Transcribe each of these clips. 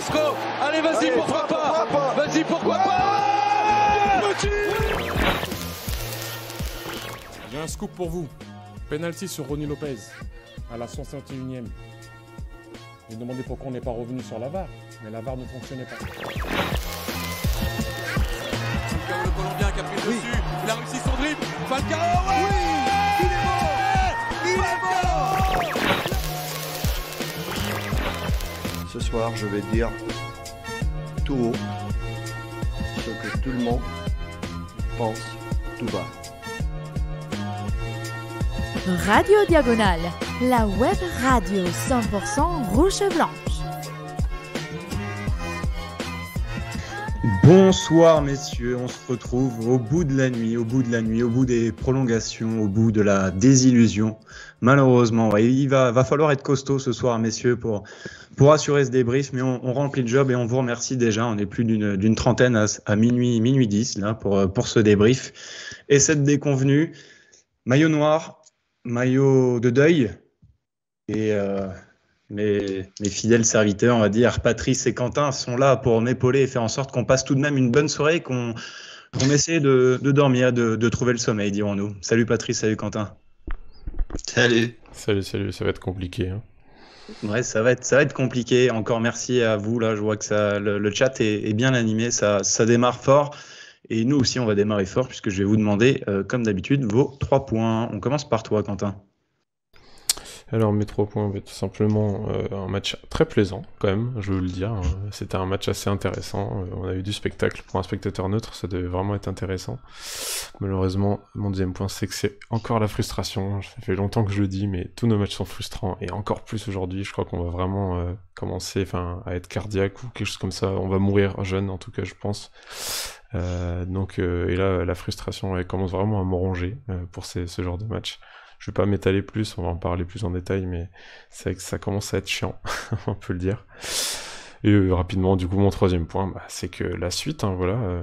Castro. Allez, vas-y, pourquoi pas. Vas-y, pourquoi pas. J'ai un scoop pour vous. Penalty sur Ronny Lopez à la 151e. J'ai demandé pourquoi on n'est pas revenu sur la VAR, mais la VAR ne fonctionnait pas. Le Colombien qui a pris dessus, il a réussi son dribble. Falcao, oui, il est mort. Ce soir, je vais dire tout haut ce que tout le monde pense tout bas. Radio Diagonale, la web radio 100% rouge et blanche. Bonsoir messieurs, on se retrouve au bout de la nuit, au bout des prolongations, au bout de la désillusion. Malheureusement, il va falloir être costaud ce soir messieurs pour assurer ce débrief, mais on remplit le job et on vous remercie déjà. On est plus d'une trentaine à minuit 10 là pour ce débrief. Et cette déconvenue, maillot noir, maillot de deuil et mes fidèles serviteurs, on va dire, Patrice et Quentin sont là pour m'épauler et faire en sorte qu'on passe tout de même une bonne soirée, qu'on essaie de dormir, de trouver le sommeil, dirons-nous. Salut Patrice, salut Quentin. Salut, ça va être compliqué. Hein. Ouais, ça va être compliqué. Encore merci à vous, là, je vois que le chat est bien animé, ça démarre fort. Et nous aussi, on va démarrer fort puisque je vais vous demander, comme d'habitude, vos 3 points. On commence par toi, Quentin. Alors mes 3 points, tout simplement un match très plaisant quand même, je veux le dire. C'était un match assez intéressant, on a eu du spectacle. Pour un spectateur neutre, ça devait vraiment être intéressant. Malheureusement, mon deuxième point, c'est que c'est encore la frustration. Ça fait longtemps que je le dis, mais tous nos matchs sont frustrants, et encore plus aujourd'hui. Je crois qu'on va vraiment commencer à être cardiaque ou quelque chose comme ça. On va mourir jeune, en tout cas, je pense. Et là, la frustration, elle commence vraiment à me ronger pour ce genre de match. Je vais pas m'étaler plus, on va en parler plus en détail, mais c'est vrai que ça commence à être chiant, on peut le dire. Et rapidement, du coup, mon 3e point, c'est que la suite,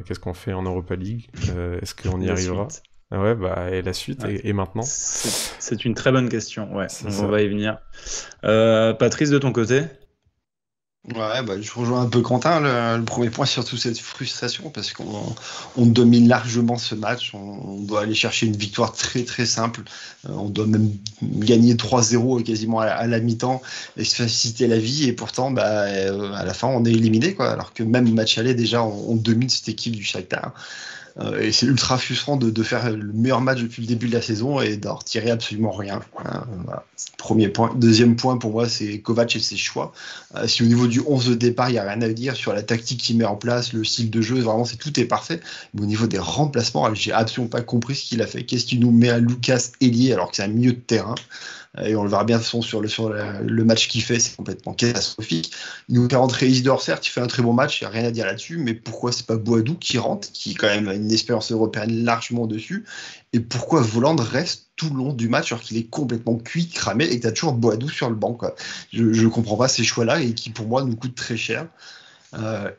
qu'est-ce qu'on fait en Europa League ? Est-ce qu'on y arrivera ? Ouais, et la suite, et maintenant ? C'est une très bonne question, ouais, on va y venir. Patrice, de ton côté ? Ouais, je rejoins un peu Quentin. Le premier point, surtout cette frustration, parce qu'on domine largement ce match. On doit aller chercher une victoire très très simple. On doit même gagner 3-0 quasiment à la mi-temps et se faciliter la vie. Et pourtant, à la fin, on est éliminé, quoi. Alors que même au match aller, déjà, on domine cette équipe du Shakhtar. Et c'est ultra frustrant de faire le meilleur match depuis le début de la saison et d'en retirer absolument rien. Voilà. Premier point. Deuxième point pour moi, c'est Kovac et ses choix. Si au niveau du 11 de départ, il n'y a rien à dire sur la tactique qu'il met en place, le style de jeu, vraiment tout est parfait. Mais au niveau des remplacements, j'ai absolument pas compris ce qu'il a fait. Qu'est-ce qu'il nous met à Lucas ailier alors que c'est un milieu de terrain? Et on le verra bien de toute façon sur le match qu'il fait, c'est complètement catastrophique. Il nous fait rentrer Isidore, certes, il fait un très bon match, il n'y a rien à dire là-dessus, mais pourquoi c'est pas Boadou qui rentre, qui quand même a une expérience européenne largement dessus, et pourquoi Voland reste tout le long du match alors qu'il est complètement cuit, cramé, et que tu as toujours Boadou sur le banc, quoi. Je ne comprends pas ces choix-là, et qui pour moi nous coûtent très cher.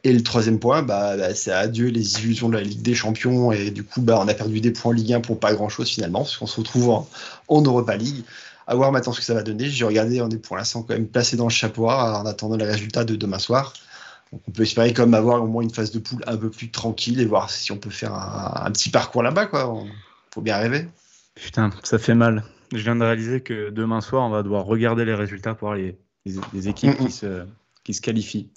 Et le 3e point, c'est adieu les illusions de la Ligue des Champions, et du coup on a perdu des points en Ligue 1 pour pas grand-chose finalement, parce qu'on se retrouve en Europa League. À voir maintenant ce que ça va donner. J'ai regardé, on est pour l'instant quand même placé dans le chapeau en attendant les résultats de demain soir. Donc on peut espérer quand même avoir au moins une phase de poule un peu plus tranquille et voir si on peut faire un petit parcours là-bas, quoi. Faut bien rêver. Putain, ça fait mal. Je viens de réaliser que demain soir, on va devoir regarder les résultats pour voir les équipes qui se qualifient.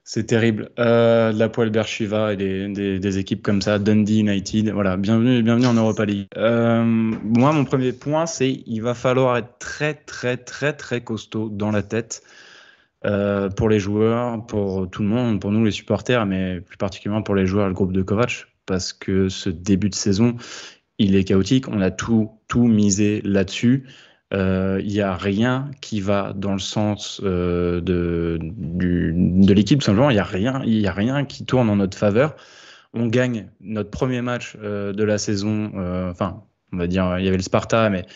C'est terrible. De la Poel Beersheva et des équipes comme ça, Dundee United. Voilà, bienvenue en Europa League. Moi, mon premier point, c'est il va falloir être très, très, très, très costaud dans la tête pour les joueurs, pour tout le monde, pour nous les supporters, mais plus particulièrement pour les joueurs et le groupe de Kovac, parce que ce début de saison, il est chaotique. On a tout misé là-dessus. Il n'y a rien qui va dans le sens de l'équipe, tout simplement. Il y a rien qui tourne en notre faveur. On gagne notre premier match de la saison. On va dire, il y avait le Sparta, mais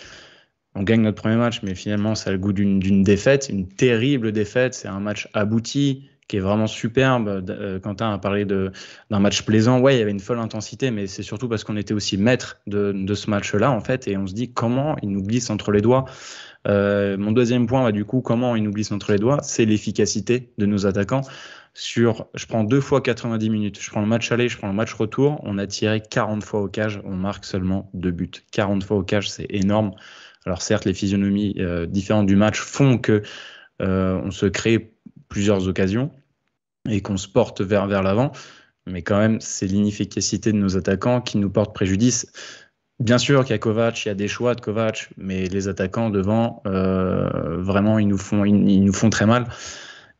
on gagne notre premier match, mais finalement, ça a le goût d'une défaite, une terrible défaite. C'est un match abouti qui est vraiment superbe. Quentin a parlé d'un match plaisant. Ouais, il y avait une folle intensité, mais c'est surtout parce qu'on était aussi maître de ce match-là, en fait, et on se dit comment il nous glisse entre les doigts. Mon deuxième point, du coup, comment il nous glisse entre les doigts, c'est l'efficacité de nos attaquants. Je prends 2 fois 90 minutes, je prends le match aller, je prends le match retour, on a tiré 40 fois au cage, on marque seulement 2 buts. 40 fois au cage, c'est énorme. Alors certes, les physionomies différentes du match font que on se crée plusieurs occasions et qu'on se porte vers l'avant, mais quand même, c'est l'inefficacité de nos attaquants qui nous porte préjudice. Bien sûr qu'il y a Kovac, il y a des choix de Kovac, mais les attaquants devant, vraiment, ils nous font très mal.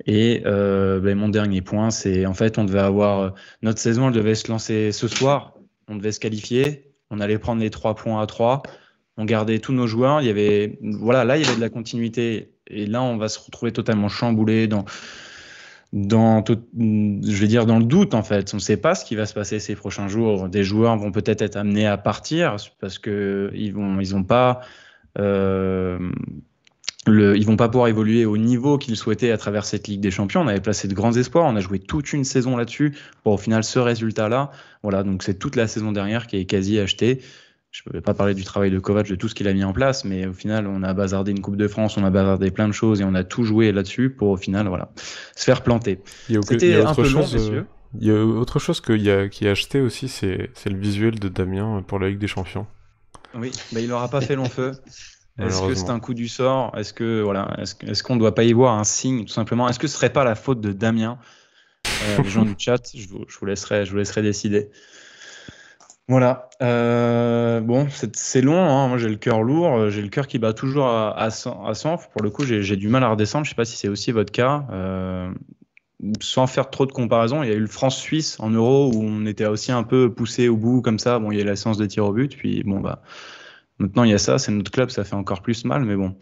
Et mon dernier point, c'est en fait, on devait avoir notre saison, elle devait se lancer ce soir, on devait se qualifier, on allait prendre les 3 points à 3, on gardait tous nos joueurs, là, il y avait de la continuité, et là, on va se retrouver totalement chamboulé dans le doute, en fait. On ne sait pas ce qui va se passer ces prochains jours. Des joueurs vont peut-être être amenés à partir parce que ils vont pas pouvoir évoluer au niveau qu'ils souhaitaient à travers cette Ligue des Champions. On avait placé de grands espoirs, on a joué toute une saison là-dessus pour au final ce résultat-là. Voilà, donc c'est toute la saison dernière qui est quasi achetée. Je ne peux pas parler du travail de Kovac, de tout ce qu'il a mis en place, mais au final, on a bazardé une Coupe de France, on a bazardé plein de choses et on a tout joué là-dessus pour au final, se faire planter. C'était un peu long, messieurs. Il y a autre chose qui est acheté aussi, c'est le visuel de Damien pour la Ligue des Champions. Oui, il n'aura pas fait long feu. Est-ce que c'est un coup du sort ? Est-ce qu'on ne doit pas y voir un signe, tout simplement ? Est-ce que ce ne serait pas la faute de Damien ? Les gens du chat, je vous laisserai décider. Voilà. C'est long. Hein. Moi, j'ai le cœur lourd. J'ai le cœur qui bat toujours à 100. Pour le coup, j'ai du mal à redescendre. Je ne sais pas si c'est aussi votre cas. Sans faire trop de comparaison, il y a eu le France-Suisse en Euro où on était aussi un peu poussé au bout comme ça. Bon, il y a eu la séance de tir au but. Puis maintenant, il y a ça. C'est notre club. Ça fait encore plus mal. Mais bon,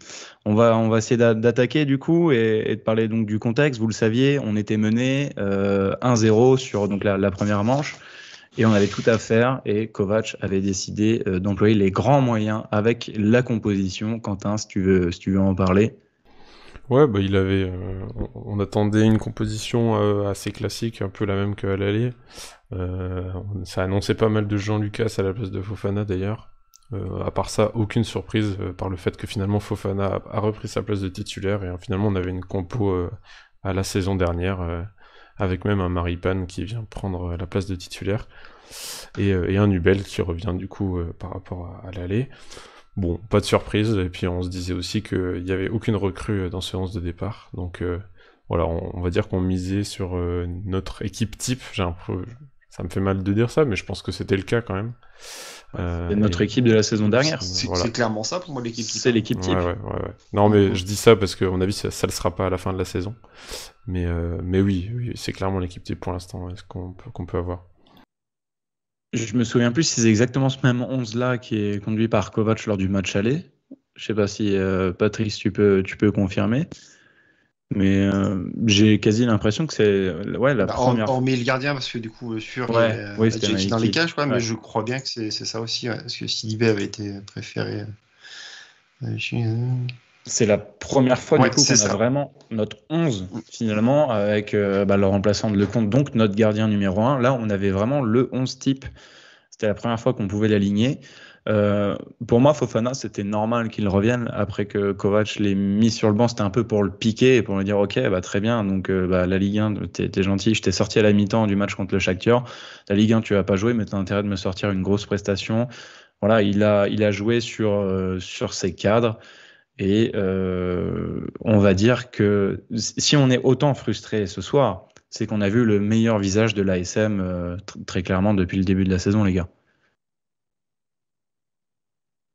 on va essayer d'attaquer du coup et de parler donc du contexte. Vous le saviez, on était mené 1-0 sur donc la première manche. Et on avait tout à faire, et Kovac avait décidé d'employer les grands moyens avec la composition. Quentin, si tu veux en parler. Ouais, on attendait une composition assez classique, un peu la même qu'à l'aller. Ça annonçait pas mal de Jean Lucas à la place de Fofana d'ailleurs. À part ça, aucune surprise par le fait que finalement Fofana a repris sa place de titulaire, et finalement on avait une compo à la saison dernière. Avec même un Maripane qui vient prendre la place de titulaire, et un Nubel qui revient du coup par rapport à l'aller. Bon, pas de surprise, et puis on se disait aussi qu'il n'y avait aucune recrue dans ce 11 de départ, donc on va dire qu'on misait sur notre équipe type. Ça me fait mal de dire ça, mais je pense que c'était le cas quand même. C'est notre équipe de la saison dernière. C'est clairement ça pour moi, l'équipe type. C'est l'équipe type. Ouais. Non, mais je dis ça parce qu'à mon avis, ça le sera pas à la fin de la saison. Mais oui, c'est clairement l'équipe type pour l'instant, qu'on peut avoir. Je me souviens plus si c'est exactement ce même 11-là qui est conduit par Kovac lors du match aller. Je sais pas si Patrice, tu peux confirmer. Mais j'ai quasi l'impression que c'est la première. Hormis le gardien, parce que du coup, sûr, c'était dans les cages, mais je crois bien que c'est ça aussi, parce que Sidibé avait été préféré. C'est la première fois du coup qu'on a vraiment notre 11 finalement avec le remplaçant de Lecomte, donc notre gardien numéro 1. Là, on avait vraiment le 11 type. C'était la première fois qu'on pouvait l'aligner. Pour moi, Fofana, c'était normal qu'il revienne après que Kovac l'ait mis sur le banc. C'était un peu pour le piquer et pour lui dire ok, très bien. Donc la Ligue 1, t'es gentil. Je t'ai sorti à la mi-temps du match contre le Shakhtar. La Ligue 1, tu vas pas jouer, mais t'as intérêt de me sortir une grosse prestation. Voilà, il a joué sur ses cadres. Et on va dire que si on est autant frustré ce soir, c'est qu'on a vu le meilleur visage de l'ASM très clairement depuis le début de la saison, les gars.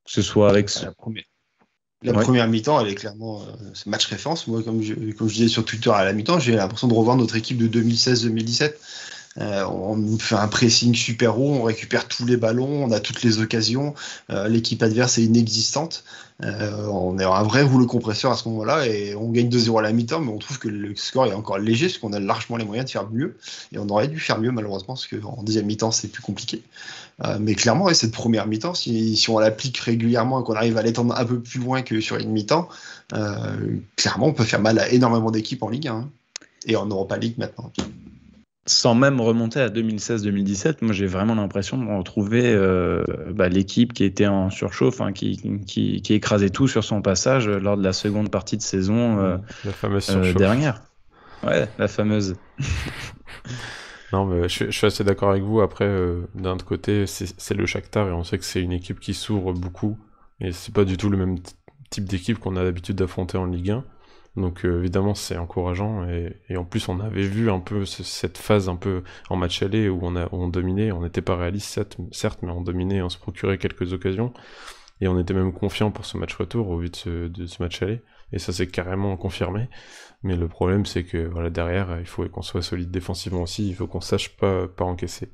Que ce soit avec la première mi-temps, elle est clairement ce match référence. Moi, comme je disais sur Twitter à la mi-temps, j'ai l'impression de revoir notre équipe de 2016-2017. On fait un pressing super haut, on récupère tous les ballons, on a toutes les occasions, l'équipe adverse est inexistante, on est un vrai rouleau compresseur à ce moment-là, et on gagne 2-0 à la mi-temps, mais on trouve que le score est encore léger, parce qu'on a largement les moyens de faire mieux, et on aurait dû faire mieux malheureusement, parce qu'en deuxième mi-temps c'est plus compliqué. Mais clairement, cette première mi-temps, si on l'applique régulièrement et qu'on arrive à l'étendre un peu plus loin que sur une mi-temps, clairement on peut faire mal à énormément d'équipes en Ligue 1. et en Europa League maintenant. Sans même remonter à 2016-2017, moi j'ai vraiment l'impression de retrouver l'équipe qui était en surchauffe, qui écrasait tout sur son passage lors de la seconde partie de saison la fameuse surchauffe dernière. Ouais, la fameuse. Non, mais je suis assez d'accord avec vous. Après, d'un autre côté, c'est le Shakhtar et on sait que c'est une équipe qui s'ouvre beaucoup et c'est pas du tout le même type d'équipe qu'on a l'habitude d'affronter en Ligue 1. Donc évidemment c'est encourageant et en plus on avait vu un peu cette phase un peu en match aller où on dominait, on n'était pas réaliste certes, mais on dominait, on se procurait quelques occasions et on était même confiant pour ce match retour au vu de ce match aller et ça s'est carrément confirmé. Mais le problème c'est que voilà, derrière il faut qu'on soit solide défensivement aussi, il faut qu'on sache pas encaisser.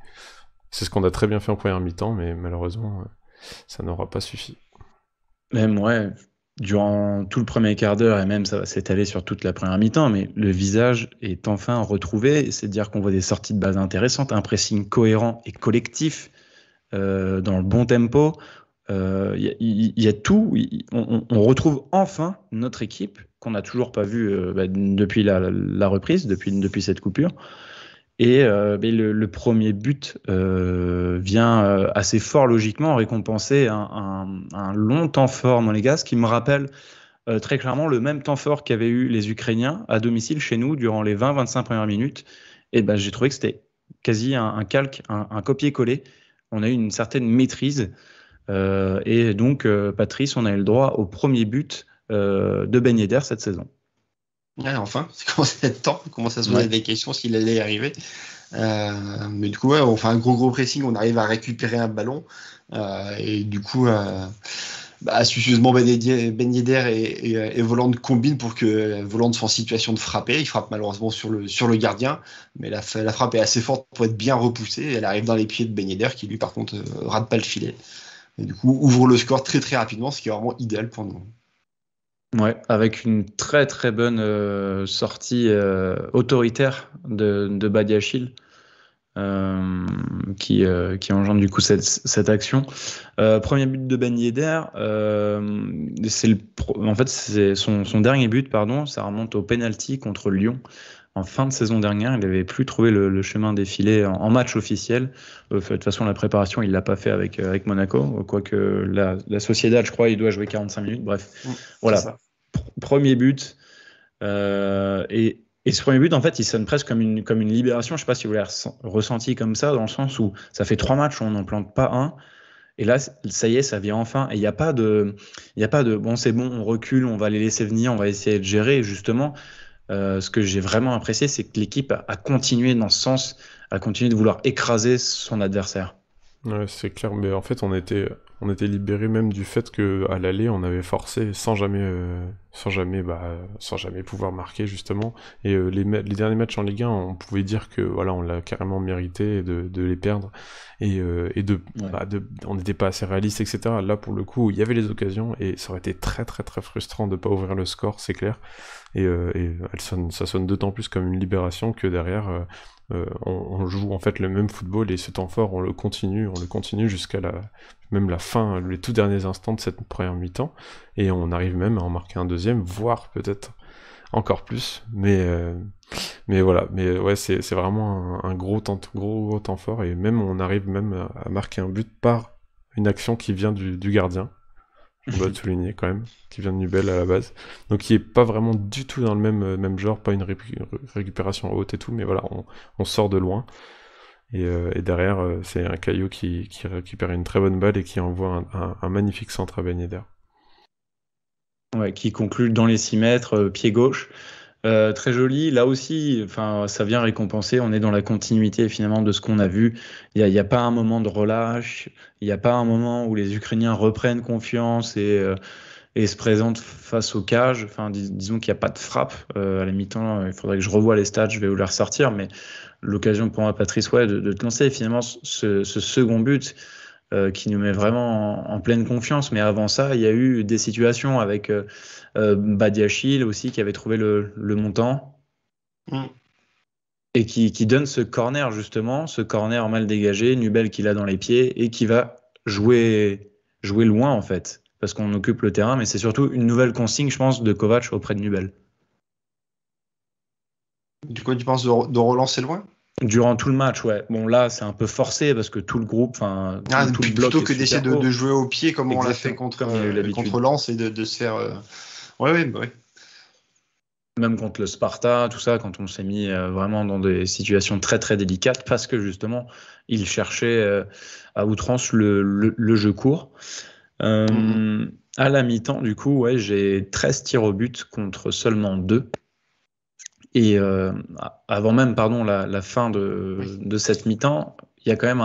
C'est ce qu'on a très bien fait en première mi-temps, mais malheureusement ça n'aura pas suffi. Même ouais. Durant tout le premier quart d'heure, et même ça va s'étaler sur toute la première mi-temps, mais le visage est enfin retrouvé. C'est-à-dire qu'on voit des sorties de base intéressantes, un pressing cohérent et collectif dans le bon tempo. Il y a tout. On retrouve enfin notre équipe qu'on n'a toujours pas vue depuis la reprise, depuis cette coupure. Et le premier but vient assez fort logiquement récompenser un long temps fort monégasque qui me rappelle très clairement le même temps fort qu'avaient eu les Ukrainiens à domicile chez nous durant les 20-25 premières minutes. Et j'ai trouvé que c'était quasi un calque, un copier-coller. On a eu une certaine maîtrise. Et donc, Patrice, on a eu le droit au premier but de Ben Yedder cette saison. Ouais, enfin, ça commence à être temps, on commence à se poser des questions s'il allait y arriver. Mais du coup, on fait un gros pressing, on arrive à récupérer un ballon. Et du coup, astucieusement, Ben Yedder et Voland combinent pour que Voland soit en situation de frapper. Il frappe malheureusement sur le gardien, mais la frappe est assez forte pour être bien repoussée. Elle arrive dans les pieds de Ben Yedder qui, lui, par contre, rate pas le filet. Et du coup, ouvre le score très très rapidement, ce qui est vraiment idéal pour nous. Ouais, avec une très très bonne sortie autoritaire de Badiachil qui engendre du coup cette action. Premier but de Ben Yedder, c'est son dernier but, pardon, ça remonte au penalty contre Lyon. En fin de saison dernière, il n'avait plus trouvé le chemin des filets en match officiel. De toute façon, la préparation, il ne l'a pas fait avec Monaco. Quoique la Sociedad, je crois, il doit jouer 45 minutes. Bref, voilà. Premier but. Et ce premier but, en fait, il sonne presque comme une libération. Je ne sais pas si vous l'avez ressenti comme ça, dans le sens où ça fait 3 matchs où on n'en plante pas un. Et là, ça y est, ça vient enfin. Et il n'y a pas de bon, c'est bon, on recule, on va les laisser venir, on va essayer de gérer. Et justement, ce que j'ai vraiment apprécié, c'est que l'équipe a continué dans ce sens, a continué de vouloir écraser son adversaire. Ouais, c'est clair, mais en fait, on était libéré même du fait qu'à l'aller, on avait forcé sans jamais pouvoir marquer, justement. Et les derniers matchs en Ligue 1, on pouvait dire que voilà, on l'a carrément mérité de les perdre on n'était pas assez réaliste, etc. Là, pour le coup, il y avait les occasions et ça aurait été très très très frustrant de pas ouvrir le score, c'est clair. Et ça sonne d'autant plus comme une libération que derrière on joue en fait le même football et ce temps fort on le continue jusqu'à même la fin, les tout derniers instants de cette première mi-temps, et on arrive même à en marquer un deuxième, voire peut-être encore plus, mais voilà, mais ouais, c'est vraiment un gros temps fort, et même on arrive même à marquer un but par une action qui vient du gardien. On doit le souligner quand même, qui vient de Nubel à la base. Donc qui est pas vraiment du tout dans le même genre, pas une récupération haute et tout, mais voilà, on sort de loin. Et derrière, c'est un Caillou qui récupère une très bonne balle et qui envoie un magnifique centre à Ben Yedder. Ouais, qui conclut dans les 6 mètres, pied gauche. Très joli. Là aussi, ça vient récompenser. On est dans la continuité finalement de ce qu'on a vu. Il y a pas un moment de relâche. Il n'y a pas un moment où les Ukrainiens reprennent confiance et se présentent face aux cages. Disons qu'il n'y a pas de frappe à la mi-temps. Il faudrait que je revoie les stats. Je vais vous les ressortir. Mais l'occasion pour moi, Patrice, de te lancer. Et finalement, ce second but qui nous met vraiment en pleine confiance. Mais avant ça, il y a eu des situations avec Badiachil aussi qui avait trouvé le montant et qui donne ce corner justement, ce corner mal dégagé, Nubel qui l'a dans les pieds et qui va jouer loin en fait, parce qu'on occupe le terrain, mais c'est surtout une nouvelle consigne, je pense, de Kovac auprès de Nubel. Du coup, tu penses de relancer loin? Durant tout le match, ouais. Bon, là, c'est un peu forcé parce que tout le groupe, tout le bloc plutôt est que d'essayer super haut. de jouer au pied comme on l'a fait Exactement, comme il a eu l'habitude. contre Lens et de se faire. Ouais. Même contre le Sparta, tout ça, quand on s'est mis vraiment dans des situations très très délicates, parce que justement, il cherchait à outrance le jeu court. À la mi-temps, du coup, ouais, j'ai 13 tirs au but contre seulement 2. Et avant même, la fin de cette mi-temps, il y a quand même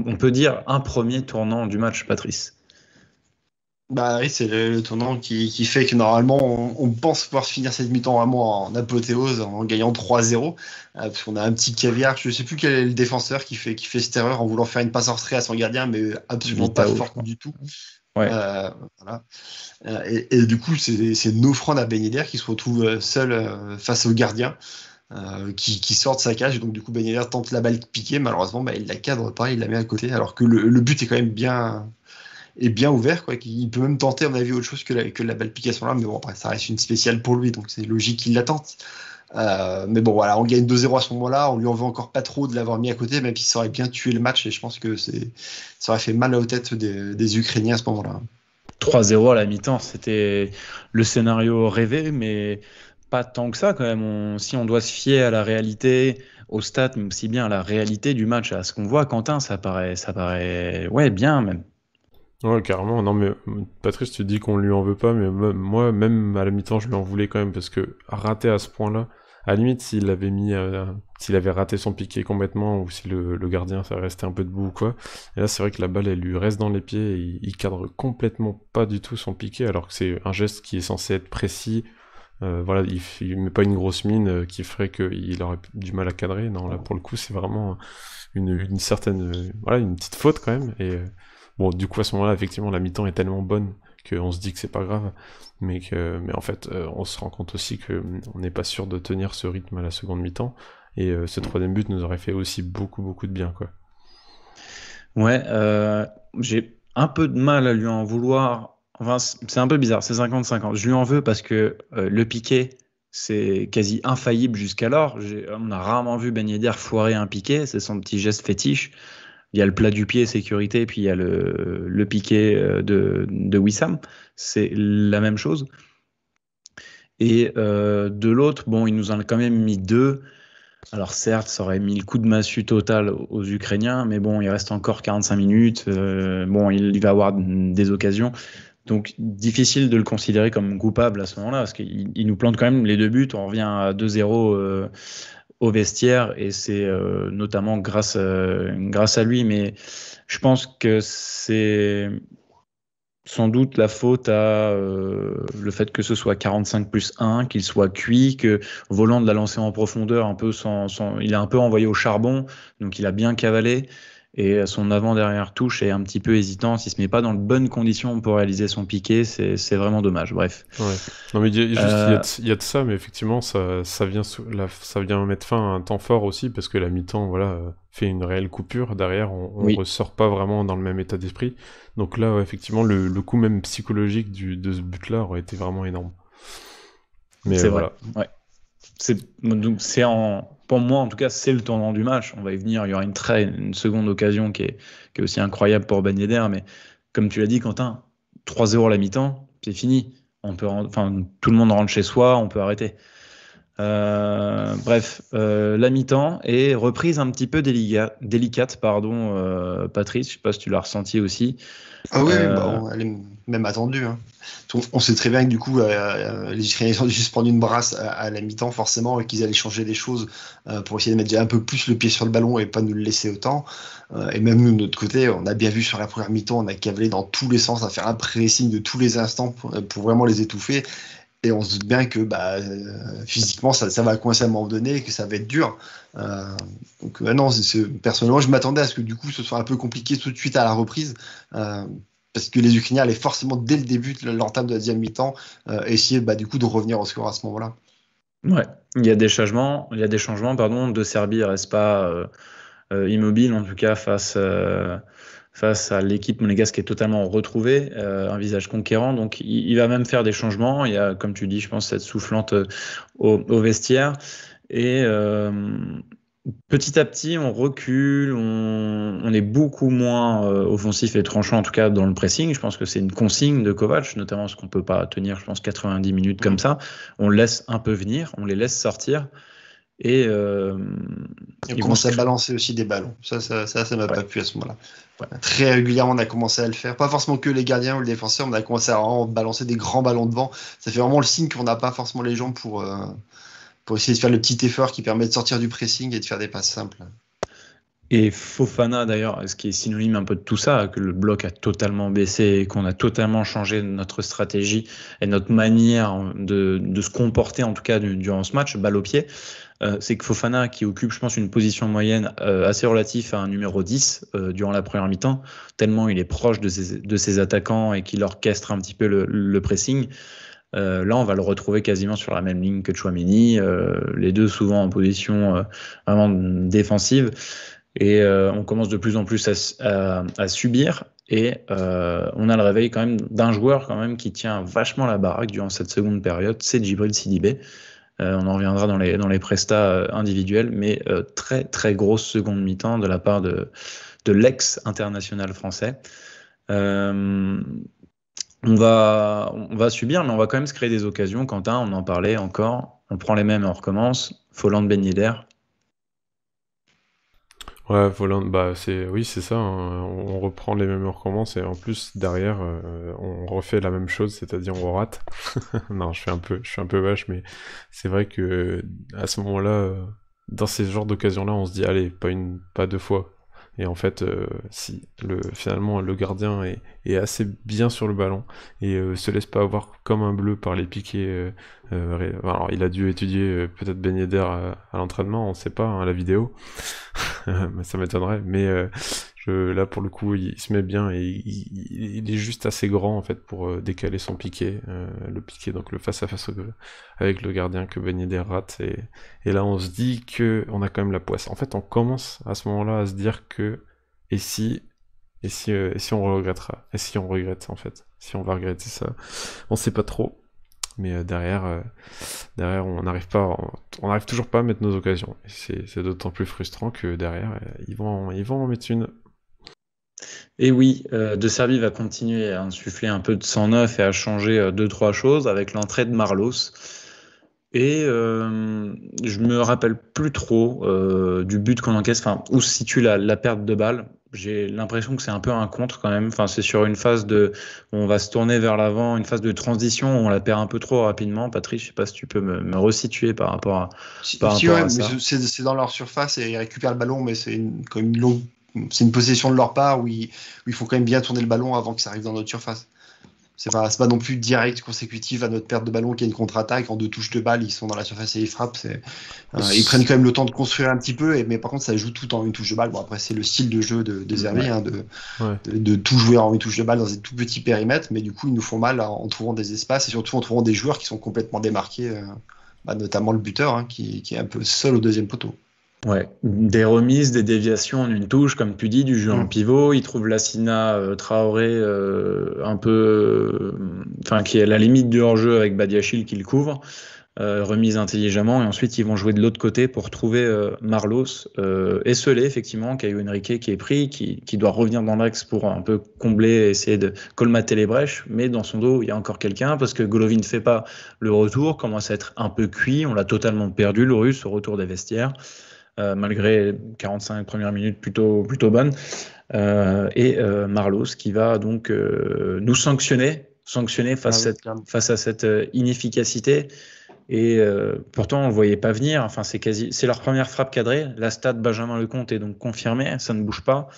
on peut dire un premier tournant du match, Patrice. Bah oui, c'est le tournant qui fait que normalement on pense pouvoir finir cette mi-temps vraiment en apothéose en gagnant 3-0, parce qu'on a un petit caviar, je sais plus quel est le défenseur qui fait cette erreur en voulant faire une passe en retrait à son gardien, mais absolument pas forte du tout. Ouais. Voilà. Et du coup, c'est Nofrand à Ben Yedder qui se retrouve seul face au gardien qui sort de sa cage. Donc du coup, Ben Yedder tente la balle piquée, malheureusement, il la cadre pas, il la met à côté, alors que le but est quand même bien ouvert, quoi. Il peut même tenter, à mon avis, autre chose que la balle piquée à son là, mais bon, après, ça reste une spéciale pour lui, donc c'est logique qu'il la tente. Mais bon, voilà, on gagne 2-0 à ce moment-là, on lui en veut encore pas trop de l'avoir mis à côté, même si ça aurait bien tué le match, et je pense que ça aurait fait mal aux têtes des Ukrainiens à ce moment-là. 3-0 à la mi-temps, c'était le scénario rêvé, mais pas tant que ça quand même. Si on doit se fier à la réalité, au stats, mais aussi bien à la réalité du match, à ce qu'on voit, Quentin, ça paraît ouais, bien même. Ouais, carrément. Non, mais Patrice, tu dis qu'on lui en veut pas, mais moi, même à la mi-temps, je lui en voulais quand même, parce que rater à ce point-là, à la limite, s'il avait raté son piqué complètement, ou si le gardien, ça restait un peu debout ou quoi, et là, c'est vrai que la balle, elle lui reste dans les pieds, et il cadre complètement pas du tout son piqué, alors que c'est un geste qui est censé être précis. Voilà, il met pas une grosse mine qui ferait qu'il aurait du mal à cadrer. Non, là, pour le coup, c'est vraiment une certaine, voilà, une petite faute quand même, et bon, du coup, à ce moment-là, effectivement, la mi-temps est tellement bonne qu'on se dit que c'est pas grave, mais en fait, on se rend compte aussi qu'on n'est pas sûr de tenir ce rythme à la seconde mi-temps, et ce troisième but nous aurait fait aussi beaucoup, beaucoup de bien, quoi. Ouais, j'ai un peu de mal à lui en vouloir. Enfin, c'est un peu bizarre, c'est 50-50. Je lui en veux parce que le piqué, c'est quasi infaillible jusqu'alors. On a rarement vu Ben Yedder foirer un piqué, c'est son petit geste fétiche. Il y a le plat du pied sécurité, puis il y a le piqué de Wissam. C'est la même chose. Et de l'autre, bon, il nous en a quand même mis 2. Alors certes, ça aurait mis le coup de massue total aux Ukrainiens, mais bon, il reste encore 45 minutes. Bon, il va avoir des occasions. Donc difficile de le considérer comme coupable à ce moment-là, parce qu'il nous plante quand même les 2 buts. On revient à 2-0 au vestiaire, et c'est notamment grâce à lui, mais je pense que c'est sans doute la faute à le fait que ce soit 45+1, qu'il soit cuit, que Voland l'a lancé en profondeur un peu il a un peu envoyé au charbon, donc il a bien cavalé, et son avant-dernière touche est un petit peu hésitante. Il se met pas dans de bonnes conditions pour réaliser son piqué, c'est vraiment dommage. Bref. Ouais. Non, mais il y a de ça, mais effectivement, ça vient mettre fin à un temps fort aussi, parce que la mi-temps, voilà, fait une réelle coupure. Derrière, on ressort pas vraiment dans le même état d'esprit. Donc là, ouais, effectivement, le coup même psychologique de ce but-là aurait été vraiment énorme. Mais c'est voilà. vrai. Ouais. Pour moi, en tout cas, c'est le tournant du match. On va y venir. Il y aura une seconde occasion qui est aussi incroyable pour Ben Yedder. Mais comme tu l'as dit, Quentin, 3-0 à la mi-temps, c'est fini. Tout le monde rentre chez soi, on peut arrêter. Bref, la mi-temps est reprise un petit peu délicate, Patrice. Je ne sais pas si tu l'as ressenti aussi. Ah oui, elle est même attendue. Hein. On sait très bien que du coup, les Ukrainiens ont dû se prendre une brasse à la mi-temps, forcément, et qu'ils allaient changer les choses pour essayer de mettre un peu plus le pied sur le ballon et pas nous le laisser autant. Et même nous, de notre côté, on a bien vu sur la première mi-temps, on a cavalé dans tous les sens, à faire un pressing de tous les instants pour vraiment les étouffer. Et on se doute bien que physiquement, ça va coincer à un moment donné et que ça va être dur. Donc, non, personnellement, je m'attendais à ce que du coup, ce soit un peu compliqué tout de suite à la reprise. Parce que les Ukrainiens allaient forcément, dès le début de l'entame de la deuxième mi-temps, essayer du coup de revenir au score à ce moment-là. Ouais, il y a des changements. De Serbie reste pas immobile, en tout cas, face à l'équipe monégasque qui est totalement retrouvée, un visage conquérant. Donc, il va même faire des changements. Il y a, comme tu dis, je pense, cette soufflante au vestiaire. Et petit à petit, on recule, on est beaucoup moins offensif et tranchant, en tout cas dans le pressing. Je pense que c'est une consigne de Kovac, notamment parce qu'on ne peut pas tenir, je pense, 90 minutes comme ça. On laisse un peu venir, on les laisse sortir. Et on commence à balancer aussi des ballons. Ça m'a pas plu à ce moment-là. Ouais. Très régulièrement, on a commencé à le faire. Pas forcément que les gardiens ou les défenseurs, on a commencé à vraiment balancer des grands ballons devant. Ça fait vraiment le signe qu'on n'a pas forcément les jambes pour essayer de faire le petit effort qui permet de sortir du pressing et de faire des passes simples. Et Fofana, d'ailleurs, ce qui est synonyme un peu de tout ça, que le bloc a totalement baissé et qu'on a totalement changé notre stratégie et notre manière de se comporter, en tout cas durant ce match, balle au pied, c'est que Fofana, qui occupe, je pense, une position moyenne assez relative à un numéro 10 durant la première mi-temps, tellement il est proche de ses attaquants et qu'il orchestre un petit peu le pressing. Là, on va le retrouver quasiment sur la même ligne que Tchouaméni, les deux souvent en position vraiment défensive. Et on commence de plus en plus à subir. Et on a le réveil quand même d'un joueur quand même qui tient vachement la baraque durant cette seconde période, c'est Djibril Sidibé. On en reviendra dans les prestats individuels, mais très très grosse seconde mi-temps de la part de l'ex-international français. On va subir, mais on va quand même se créer des occasions. Quentin, on en parlait encore. On prend les mêmes et on recommence. Folland, Ben Yedder. Ouais, Folland, oui, c'est ça. Hein. On reprend les mêmes et on recommence. Et en plus, derrière, on refait la même chose, c'est-à-dire on rate. Non, je suis un peu vache, mais c'est vrai que à ce moment-là, dans ces genres d'occasions-là, on se dit, allez, pas deux fois. Et en fait, finalement, le gardien est assez bien sur le ballon et se laisse pas avoir comme un bleu par les piquets. Alors, il a dû étudier peut-être Ben Yedder à l'entraînement, on sait pas, hein, à la vidéo. Ça m'étonnerait. Mais là, pour le coup, il se met bien et il est juste assez grand en fait pour décaler son piqué. Le piqué, donc le face-à-face avec le gardien que Ben Yedder rate. Et là, on se dit qu'on a quand même la poisse. En fait, on commence à ce moment-là à se dire que et si on regrettera, et si on regrette en fait, si on va regretter ça, on sait pas trop. Mais derrière, on n'arrive toujours pas à mettre nos occasions. Et c'est d'autant plus frustrant que derrière, ils vont en mettre une. Et oui, De Servi va continuer à insuffler un peu de sang neuf et à changer 2-3 choses avec l'entrée de Marlos. Et je me rappelle plus trop du but qu'on encaisse, enfin où se situe la perte de balle. J'ai l'impression que c'est un peu un contre quand même. Enfin, c'est sur une phase on va se tourner vers l'avant, une phase de transition où on la perd un peu trop rapidement. Patrice, je sais pas si tu peux me resituer par rapport à ça. C'est dans leur surface et ils récupèrent le ballon, mais c'est une possession de leur part où ils font quand même bien tourner le ballon avant que ça arrive dans notre surface. C'est pas non plus direct consécutif à notre perte de ballon qui est une contre-attaque. En 2 touches de balle, ils sont dans la surface et ils frappent. Ils prennent quand même le temps de construire un petit peu, mais par contre, ça joue tout en une touche de balle. Bon, après, c'est le style de jeu de Zerbi, de tout jouer en une touche de balle dans des tout petits périmètres, mais du coup, ils nous font mal en trouvant des espaces et surtout en trouvant des joueurs qui sont complètement démarqués, notamment le buteur, qui est un peu seul au deuxième poteau. Ouais, des remises, des déviations en une touche, comme tu dis, du jeu en pivot. Il trouve Lassina Traoré un peu, qui est à la limite du hors-jeu avec Badiachil qui le couvre, remise intelligemment, et ensuite ils vont jouer de l'autre côté pour trouver Marlos, esselé effectivement, Caio Henrique qui est pris, qui doit revenir dans l'axe pour un peu combler, essayer de colmater les brèches, mais dans son dos il y a encore quelqu'un parce que Golovin ne fait pas le retour, commence à être un peu cuit, on l'a totalement perdu le Russe au retour des vestiaires. Malgré 45 premières minutes plutôt bonnes. Et Marlos qui va donc nous sanctionner face à cette inefficacité. Et pourtant, on ne le voyait pas venir. Enfin, c'est leur première frappe cadrée. La stat Benjamin Lecomte est donc confirmée. Ça ne bouge pas.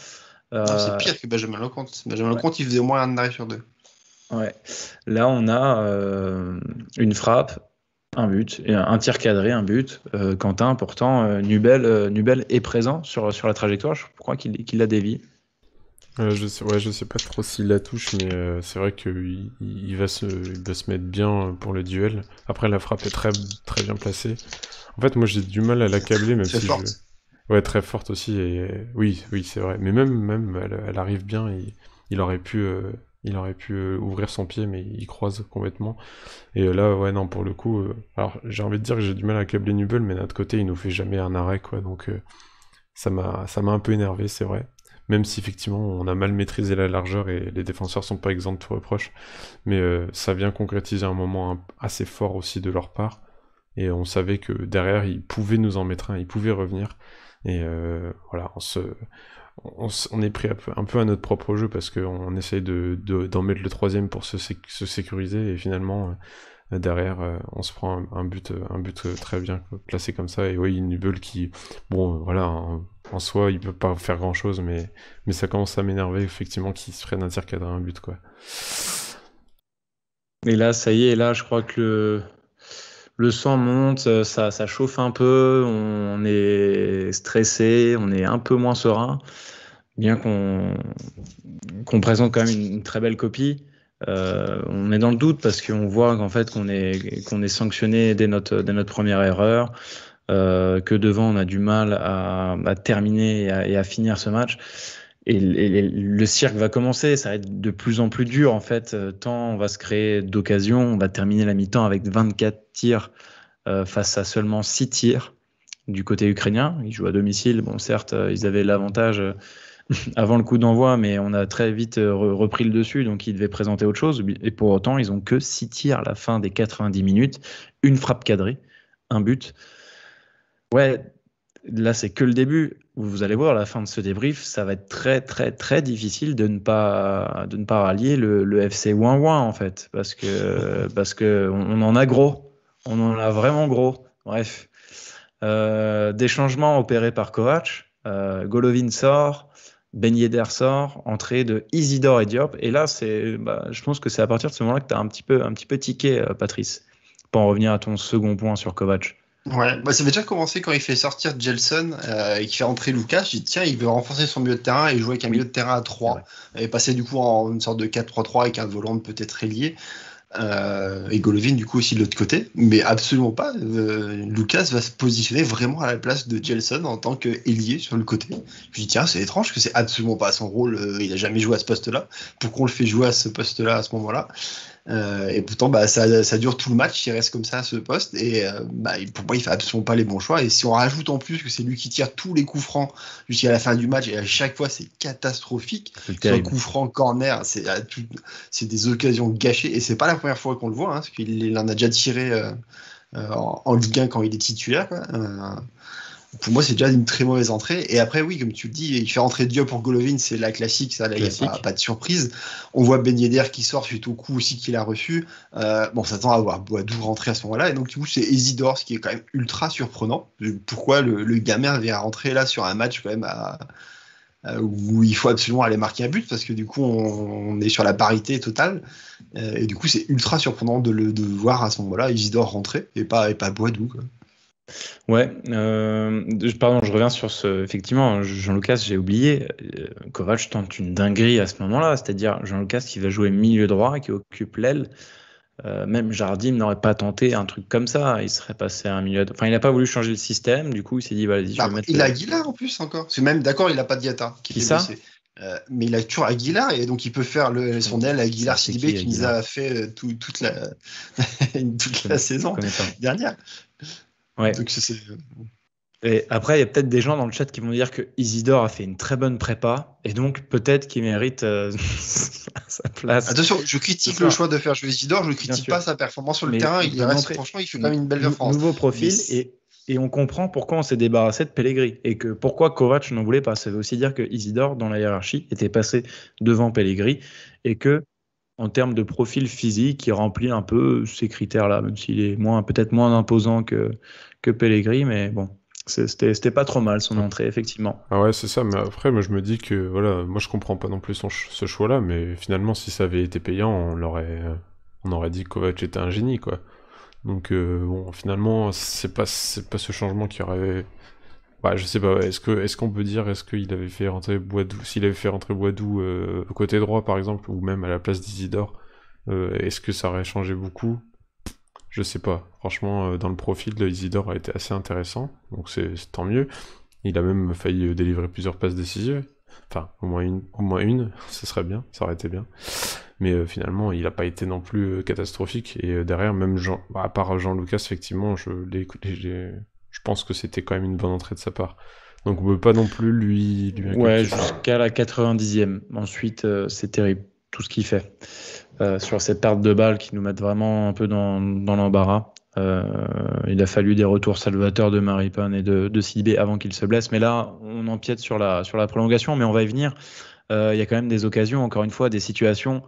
Non, c'est pire que Benjamin Lecomte. Lecomte, il faisait au moins un arrêt sur 2. Ouais. Là, on a une frappe. Un but, un tir cadré, un but. Quentin, pourtant, Nubel est présent sur la trajectoire. Je crois qu'il la dévie. Je sais pas trop s'il la touche, mais c'est vrai qu'il va se mettre bien pour le duel. Après, la frappe est très, très bien placée. En fait, moi, j'ai du mal à l'accabler, même très si forte. Ouais, très forte aussi. Et oui, c'est vrai. Mais même elle arrive bien. Il aurait pu Il aurait pu ouvrir son pied, mais il croise complètement. Et là, ouais, non, pour le coup... alors, j'ai envie de dire que j'ai du mal à câbler Nubel, mais d'un autre côté, il nous fait jamais un arrêt, quoi. Donc, ça m'a un peu énervé, c'est vrai. Même si, effectivement, on a mal maîtrisé la largeur et les défenseurs sont pas exempts de tout reproche. Mais ça vient concrétiser un moment assez fort aussi de leur part. Et on savait que derrière, ils pouvaient nous en mettre un, ils pouvaient revenir. Et voilà, on est pris un peu à notre propre jeu parce qu'on essaye d'en mettre le troisième pour se sécuriser. Et finalement, derrière, on se prend un but très bien placé comme ça. Et oui, Nubel qui, bon, voilà, en soi, il peut pas faire grand-chose, mais ça commence à m'énerver, effectivement, qu'il se prenne un tir cadré à un but, quoi. Et là, ça y est, là, je crois que le sang monte, ça chauffe un peu, on est stressé, on est un peu moins serein, bien qu'on présente quand même une très belle copie. On est dans le doute parce qu'on voit qu'en fait qu'on est sanctionné dès notre première erreur, que devant on a du mal à terminer et à finir ce match. Et le cirque va commencer, ça va être de plus en plus dur en fait, tant on va se créer d'occasions, on va terminer la mi-temps avec 24 tirs face à seulement 6 tirs du côté ukrainien. Ils jouent à domicile, bon certes ils avaient l'avantage avant le coup d'envoi, mais on a très vite repris le dessus, donc ils devaient présenter autre chose, et pour autant ils ont que 6 tirs à la fin des 90 minutes, une frappe cadrée, un but. Ouais, là c'est que le début. Vous allez voir à la fin de ce débrief, ça va être très très très difficile de ne pas rallier le FC Ouin-Ouin en fait, parce que on en a gros, on en a vraiment gros. Bref, des changements opérés par Kovac, Golovin sort, Ben Yedder sort, entrée de Isidore et Diop, et là je pense que c'est à partir de ce moment-là que tu as un petit peu tiqué, Patrice, pour en revenir à ton second point sur Kovac. Ouais, ça avait déjà commencé quand il fait sortir Gelson et qu'il fait rentrer Lucas. J'ai dit tiens, il veut renforcer son milieu de terrain et jouer avec un milieu de terrain à 3 et passer du coup en une sorte de 4-3-3 avec un volant peut-être ailier et Golovin du coup aussi de l'autre côté, mais absolument pas. Lucas va se positionner vraiment à la place de Gelson en tant qu'ailier sur le côté. Je me dis tiens, c'est étrange que c'est absolument pas son rôle, il a jamais joué à ce poste-là. Pourquoi on le fait jouer à ce poste-là à ce moment-là? Et pourtant ça dure tout le match, il reste comme ça à ce poste et pour moi il fait absolument pas les bons choix, et si on rajoute en plus que c'est lui qui tire tous les coups francs jusqu'à la fin du match et à chaque fois c'est catastrophique, sur coup franc, corner, c'est des occasions gâchées, et c'est pas la première fois qu'on le voit parce qu'il en a déjà tiré en Ligue 1 quand il est titulaire quoi. Pour moi, c'est déjà une très mauvaise entrée. Et après, oui, comme tu le dis, il fait rentrer Diop pour Golovin, c'est la classique, ça, là, il n'y a pas de surprise. On voit Ben Yedder qui sort suite au coup aussi qu'il a reçu. On s'attend à voir Boadou rentrer à ce moment-là. Et donc, du coup, c'est Isidore, ce qui est quand même ultra surprenant. Pourquoi le gamin vient rentrer là sur un match quand même où il faut absolument aller marquer un but, parce que du coup, on est sur la parité totale. Et du coup, c'est ultra surprenant de voir à ce moment-là Isidore rentrer et pas Boadou, quoi. Ouais, pardon, je reviens sur effectivement, Jean-Lucas, j'ai oublié, Kovac tente une dinguerie à ce moment-là, c'est-à-dire Jean-Lucas qui va jouer milieu droit, qui occupe l'aile, même Jardim n'aurait pas tenté un truc comme ça, il serait passé à un milieu, enfin il n'a pas voulu changer le système, du coup il s'est dit, vas-y, je vais mettre... Il a Aguilar en plus encore, c'est même, d'accord, il n'a pas de Diatta, qui est blessé. Mais il a toujours Aguilar, et donc il peut faire son aile Aguilar Sidibé qui nous a fait toute la saison dernière. Ouais. Donc, et après, il y a peut-être des gens dans le chat qui vont dire que Isidore a fait une très bonne prépa et donc peut-être qu'il mérite sa place. Attention, je critique le choix de faire jouer Isidore, je critique pas sa performance sur le terrain. Franchement, il fait quand même une belle performance. Nouveau profil et on comprend pourquoi on s'est débarrassé de Pellegrini et que pourquoi Kovac n'en voulait pas. Ça veut aussi dire que Isidore, dans la hiérarchie, était passé devant Pellegrini et que en termes de profil physique, il remplit un peu ces critères-là, même s'il est peut-être moins imposant que Pellegrini, mais bon, c'était pas trop mal son entrée, effectivement. Ah ouais, c'est ça, mais après, moi je me dis que, voilà, moi je comprends pas non plus ce choix-là, mais finalement, si ça avait été payant, on aurait dit que Kovac était un génie, quoi. Donc, bon, finalement, c'est pas ce changement qui aurait... Bah, je sais pas, est-ce qu'on peut dire, est-ce qu'il avait fait rentrer Boadou, s'il avait fait rentrer Boadou côté droit par exemple, ou même à la place d'Isidore, est-ce que ça aurait changé beaucoup? Je sais pas. Franchement, dans le profil, Isidore a été assez intéressant, donc c'est tant mieux. Il a même failli délivrer plusieurs passes décisives. Enfin, au moins une, ce serait bien, ça aurait été bien. mais finalement il n'a pas été non plus catastrophique, et derrière même à part Jean Lucas, effectivement je pense que c'était quand même une bonne entrée de sa part, donc on peut pas non plus lui ouais, jusqu'à la 90e. Ensuite c'est terrible tout ce qu'il fait sur cette perte de balle qui nous met vraiment un peu dans l'embarras. Il a fallu des retours salvateurs de Maripane et de Sidibé avant qu'il se blesse, mais là on empiète sur la prolongation, mais on va y venir. Il y a quand même des occasions, encore une fois, des situations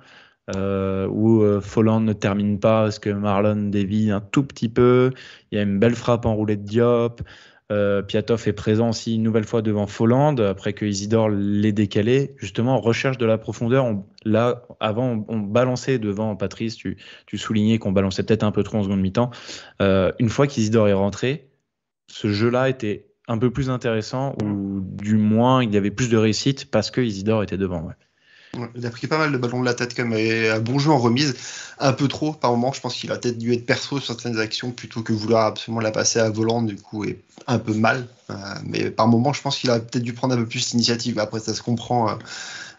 où Folland ne termine pas parce que Marlon dévie un tout petit peu. Il y a une belle frappe enroulée de Diop. Piatov est présent aussi une nouvelle fois devant Folland après que Isidore l'ait décalé. Justement, recherche de la profondeur. Avant, on balançait devant Patrice. Tu soulignais qu'on balançait peut-être un peu trop en seconde mi-temps. Une fois qu'Isidore est rentré, ce jeu-là était un peu plus intéressant, ou du moins il y avait plus de réussite parce que Isidore était devant. Ouais. Il a pris pas mal de ballons de la tête quand même, et un bon jeu en remise, un peu trop par moment. Je pense qu'il a peut-être dû être perso sur certaines actions plutôt que vouloir absolument la passer à volant, du coup, et un peu mal. Mais par moment, je pense qu'il a peut-être dû prendre un peu plus d'initiative. Après, ça se comprend.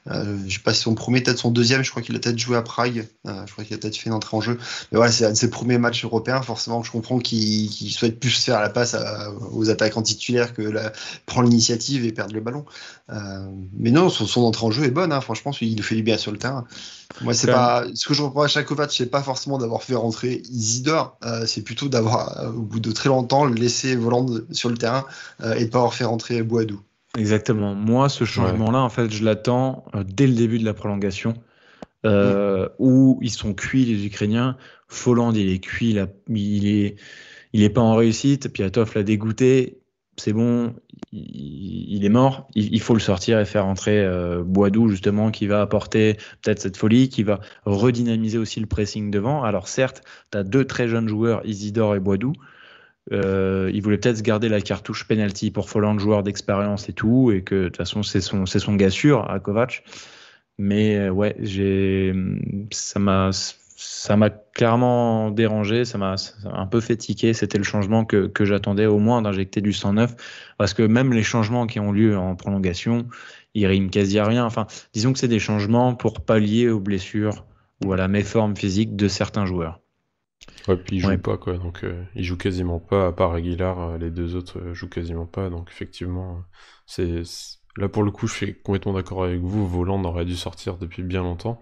Je sais pas si son premier, peut-être son deuxième, je crois qu'il a peut-être joué à Prague, je crois qu'il a peut-être fait une entrée en jeu, mais voilà, c'est un de ses premiers matchs européens, forcément je comprends qu'il souhaite plus faire la passe aux attaquants titulaires que prendre l'initiative et perdre le ballon, mais non, son entrée en jeu est bonne, hein, franchement il fait du bien sur le terrain. Moi c'est pas ce que je reproche à Kovac, c'est pas forcément d'avoir fait rentrer Isidore, c'est plutôt d'avoir au bout de très longtemps laissé Voland sur le terrain et de pas avoir fait rentrer Boadou. Exactement. Moi, ce changement-là, en fait, je l'attends dès le début de la prolongation, où ils sont cuits, les Ukrainiens. Folland, il est cuit, il est pas en réussite. Piatov l'a dégoûté. C'est bon, il est mort. Il faut le sortir et faire entrer Boadou, justement, qui va apporter peut-être cette folie, qui va redynamiser aussi le pressing devant. Alors certes, tu as deux très jeunes joueurs, Isidore et Boadou. Il voulait peut-être se garder la cartouche penalty pour Folland, joueur d'expérience et tout, et que de toute façon c'est son gars sûr à Kovac. Mais ouais, ça m'a clairement dérangé, ça m'a un peu fait tiquer. C'était le changement que j'attendais, au moins d'injecter du sang neuf, parce que même les changements qui ont lieu en prolongation, ils riment quasi à rien. Enfin, disons que c'est des changements pour pallier aux blessures ou à la méforme physique de certains joueurs. Ouais, puis ils jouent pas, quoi, donc ils jouent quasiment pas, à part Aguilar, les deux autres jouent quasiment pas, donc effectivement, là pour le coup, je suis complètement d'accord avec vous, Voland aurait dû sortir depuis bien longtemps,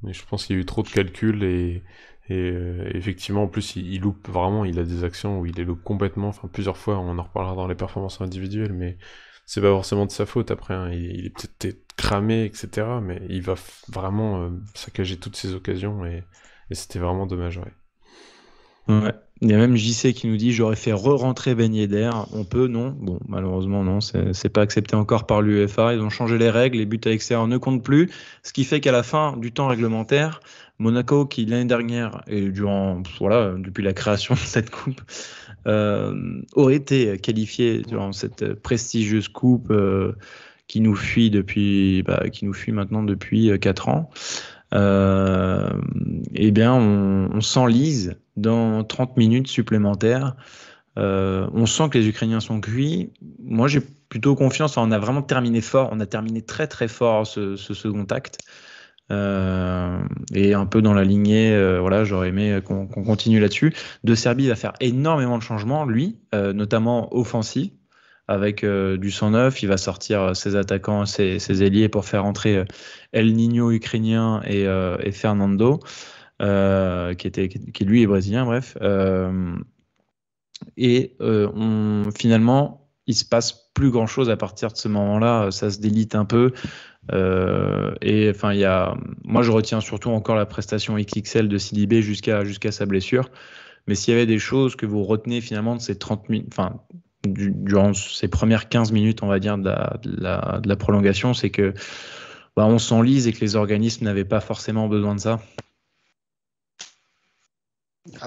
mais je pense qu'il y a eu trop de calculs, et effectivement, en plus, il loupe vraiment, il a des actions où il les loupe complètement, enfin plusieurs fois, on en reparlera dans les performances individuelles, mais c'est pas forcément de sa faute après, hein. Il est peut-être cramé, etc., mais il va vraiment saccager toutes ses occasions, et c'était vraiment dommage, ouais. Ouais. Il y a même JC qui nous dit j'aurais fait re-rentrer Ben Yedder. On peut, non? Bon, malheureusement, non. C'est pas accepté encore par l'UEFA. Ils ont changé les règles. Les buts à l'extérieur ne comptent plus. Ce qui fait qu'à la fin du temps réglementaire, Monaco, qui l'année dernière et depuis la création de cette coupe, aurait été qualifié durant cette prestigieuse coupe qui nous fuit maintenant depuis 4 ans. Eh bien, on s'enlise dans 30 minutes supplémentaires. On sent que les Ukrainiens sont cuits. Moi, j'ai plutôt confiance. On a vraiment terminé fort. On a terminé très très fort ce second acte. Et un peu dans la lignée, j'aurais aimé qu'on continue là-dessus. De Serbie, il va faire énormément de changements, lui, notamment offensif. Avec du sang neuf, il va sortir ses attaquants, ses ailiers pour faire entrer El Niño ukrainien et Fernando, qui lui est brésilien, bref. Finalement, il se passe plus grand-chose à partir de ce moment-là. Ça se délite un peu. Moi, je retiens surtout encore la prestation XXL de Sidibé jusqu'à sa blessure. Mais s'il y avait des choses que vous retenez finalement de ces 30 minutes, durant ces premières 15 minutes, on va dire, de la prolongation, c'est que on s'enlise et que les organismes n'avaient pas forcément besoin de ça.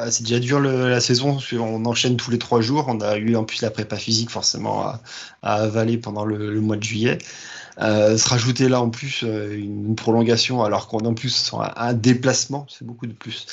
C'est déjà dur la saison, on enchaîne tous les 3 jours, on a eu en plus la prépa physique forcément à avaler pendant le mois de juillet. Se rajouter là en plus une prolongation alors qu'on est en plus sur un déplacement, c'est beaucoup de plus,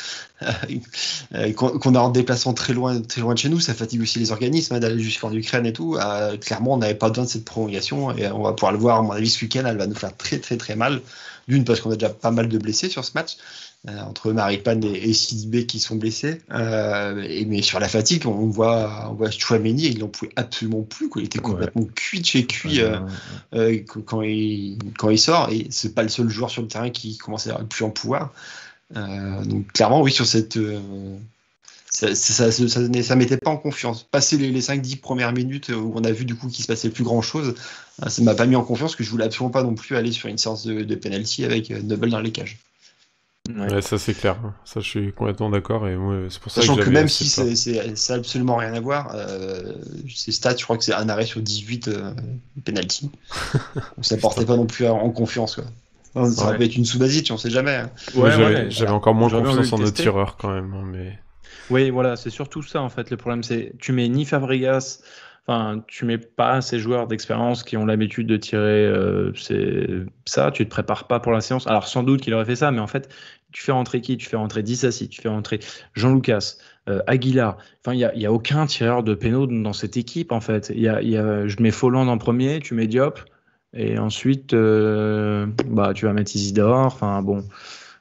qu'on a en déplacement très loin de chez nous, ça fatigue aussi les organismes d'aller jusqu'en Ukraine et tout. Clairement, on n'avait pas besoin de cette prolongation et on va pouvoir le voir, à mon avis, ce week-end, elle va nous faire très très très mal. D'une, parce qu'on a déjà pas mal de blessés sur ce match, entre Maripane et Sidibé qui sont blessés. Mais sur la fatigue, on voit Chouameni, il n'en pouvait absolument plus, quoi. Il était complètement cuit de chez cuit quand il sort. Et c'est pas le seul joueur sur le terrain qui commence à avoir plus en pouvoir. Donc clairement, oui, sur cette... ça mettait pas en confiance. Passer les 5-10 premières minutes où on a vu du coup qu'il se passait plus grand chose, ça m'a pas mis en confiance, que je voulais absolument pas non plus aller sur une séance de penalty avec Noble dans les cages. Ouais, ça c'est clair. Ça, je suis complètement d'accord. Et moi, c'est pour ça Sachant que même si cette c'est absolument rien à voir, ces stats, je crois que c'est un arrêt sur 18 penalty. Ça portait pas non plus en confiance, quoi. Ça aurait pu être une sous-basite, on sait jamais. Hein. J'avais encore moins J'aurais confiance envie en de nos tester. tireurs quand même. Mais... Oui, voilà, c'est surtout ça en fait. Le problème, c'est tu mets ni Fabregas, enfin, tu mets pas ces joueurs d'expérience qui ont l'habitude de tirer. C'est ça, tu te prépares pas pour la séance. Alors sans doute qu'il aurait fait ça, mais en fait, tu fais rentrer qui? Tu fais rentrer Dissassi, tu fais rentrer Jean-Lucas, Aguilar. Enfin, il y a aucun tireur de pénaux dans cette équipe en fait. Je mets Folland en premier, tu mets Diop, et ensuite, tu vas mettre Isidore. Enfin bon.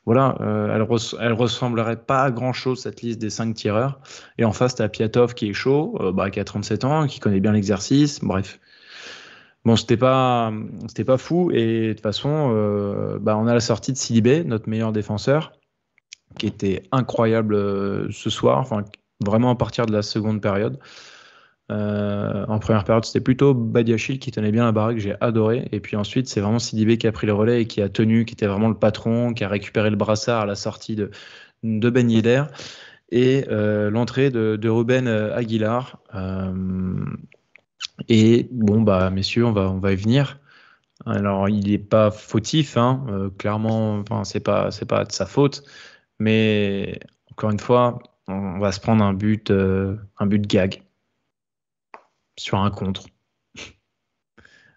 Voilà, elle ressemblerait pas à grand chose cette liste des 5 tireurs. Et en face, t'as Piatov qui est chaud, qui a 37 ans, qui connaît bien l'exercice. Bref, bon, c'était pas fou. Et de toute façon, on a la sortie de Sidibé, notre meilleur défenseur, qui était incroyable ce soir. Enfin, vraiment à partir de la seconde période. En première période, c'était plutôt Badiachil qui tenait bien la baraque, j'ai adoré. Et puis ensuite, c'est vraiment Sidibé qui a pris le relais et qui a tenu, qui était vraiment le patron, qui a récupéré le brassard à la sortie de Ben Yedder. Et l'entrée de Ruben Aguilar. Et bon, messieurs, on va y venir. Alors, il n'est pas fautif, hein, clairement, c'est pas de sa faute. Mais encore une fois, on va se prendre un but gag. Sur un contre,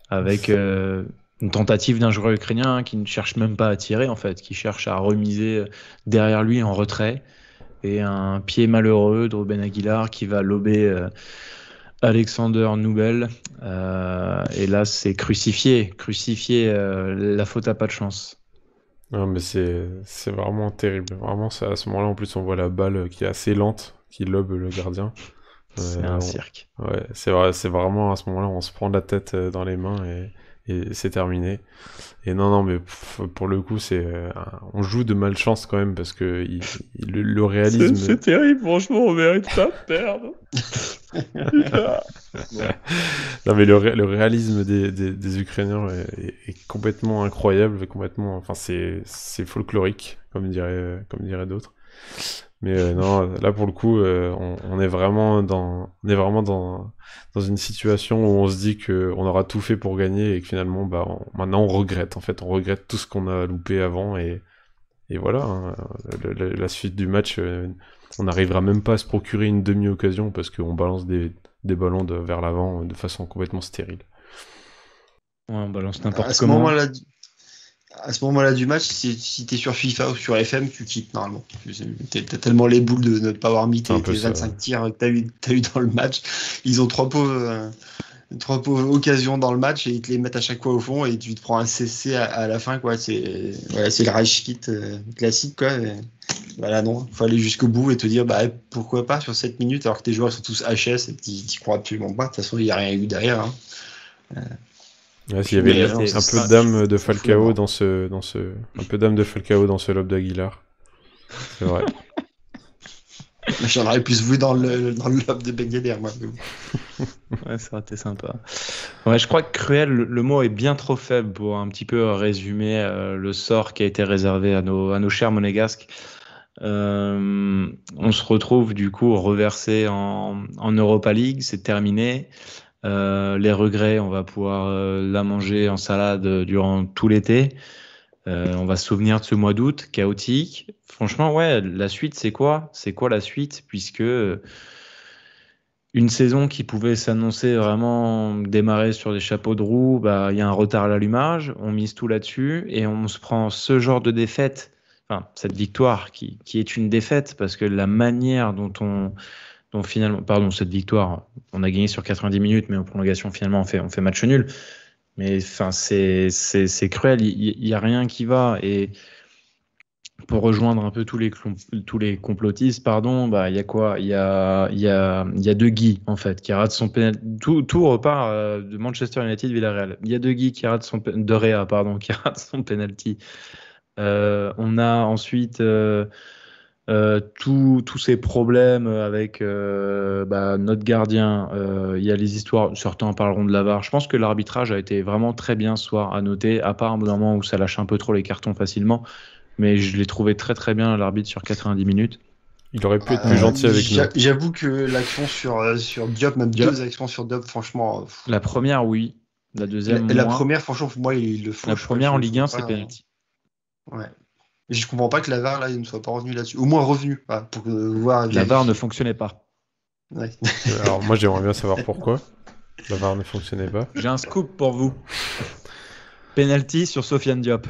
avec une tentative d'un joueur ukrainien qui ne cherche même pas à tirer, en fait, qui cherche à remiser derrière lui en retrait, et un pied malheureux de Ruben Aguilar qui va lober Alexander Nubel, et là c'est crucifié, la faute a pas de chance. Non, mais c'est vraiment terrible, vraiment. À ce moment-là, en plus, on voit la balle qui est assez lente, qui lobe le gardien. C'est un cirque. Ouais, c'est vrai, c'est vraiment à ce moment-là, on se prend la tête dans les mains et c'est terminé. Et non, mais pour le coup, on joue de malchance quand même parce que le réalisme. C'est terrible, franchement, on mérite pas de perdre. Non, mais le réalisme des Ukrainiens est complètement incroyable, complètement. Enfin, c'est folklorique, comme diraient d'autres. Mais non, là pour le coup, on est vraiment dans une situation où on se dit que on aura tout fait pour gagner et que finalement, maintenant on regrette. En fait, on regrette tout ce qu'on a loupé avant et voilà. Hein, la suite du match, on n'arrivera même pas à se procurer une demi-occasion parce qu'on balance des ballons vers l'avant de façon complètement stérile. Ouais, on balance n'importe comment. À ce moment-là du match, si t'es sur FIFA ou sur FM, tu quittes normalement. T'as tellement les boules de ne pas avoir mis tes 25 tirs que t'as eu dans le match. Ils ont trois pauvres occasions dans le match et ils te les mettent à chaque fois au fond et tu te prends un CC à la fin, quoi. C'est le rage kit classique, quoi. Et voilà, non, faut aller jusqu'au bout et te dire pourquoi pas sur 7 minutes alors que tes joueurs sont tous HS et t'y crois absolument pas. De toute façon, il n'y a rien eu derrière. Hein. Ouais, s'il y avait un peu d'âme de Falcao dans un peu d'âme de Falcao dans ce lob d'Aguilar. C'est vrai. J'en aurais plus vu dans le lob de Ben Yedder, moi. Ouais, ça aurait été sympa. Ouais, je crois que cruel, le mot est bien trop faible pour un petit peu résumer le sort qui a été réservé à nos chers monégasques. On se retrouve du coup reversé en Europa League, c'est terminé. Les regrets, on va pouvoir la manger en salade durant tout l'été. On va se souvenir de ce mois d'août chaotique. Franchement, ouais, la suite, c'est quoi? C'est quoi la suite? Puisque une saison qui pouvait s'annoncer vraiment démarrer sur des chapeaux de roue, bah, il y a un retard à l'allumage, on mise tout là-dessus et on se prend ce genre de défaite, enfin, cette victoire qui est une défaite parce que la manière dont finalement, pardon, cette victoire, on a gagné sur 90 minutes, mais en prolongation, finalement, on fait match nul. Mais enfin, c'est cruel, il y a rien qui va. Et pour rejoindre un peu tous les complotistes, pardon, bah il y a quoi? Il y a De Guy en fait qui rate son penalty. Tout repart de Manchester United Villarreal. Il y a De Guy qui rate de Rea, pardon, qui rate son penalty. On a ensuite tous ces problèmes avec notre gardien. Il y a les histoires, certains parleront de la VAR. Je pense que l'arbitrage a été vraiment très bien ce soir à noter, à part un moment où ça lâche un peu trop les cartons facilement. Mais je l'ai trouvé très très bien l'arbitre sur 90 minutes. Il aurait pu être plus gentil avec nous. J'avoue que l'action sur Diop, même deux actions sur Diop, franchement. La première, oui. La deuxième, la première, franchement, pour moi, il le faut. La première en Ligue 1, c'est penalty. Ouais. Et je comprends pas que la VAR là, il ne soit pas revenu là-dessus. Au moins revenu, pour voir. La VAR ne fonctionnait pas. Ouais. Alors moi, j'aimerais bien savoir pourquoi la VAR ne fonctionnait pas. J'ai un scoop pour vous. Penalty sur Sofiane Diop.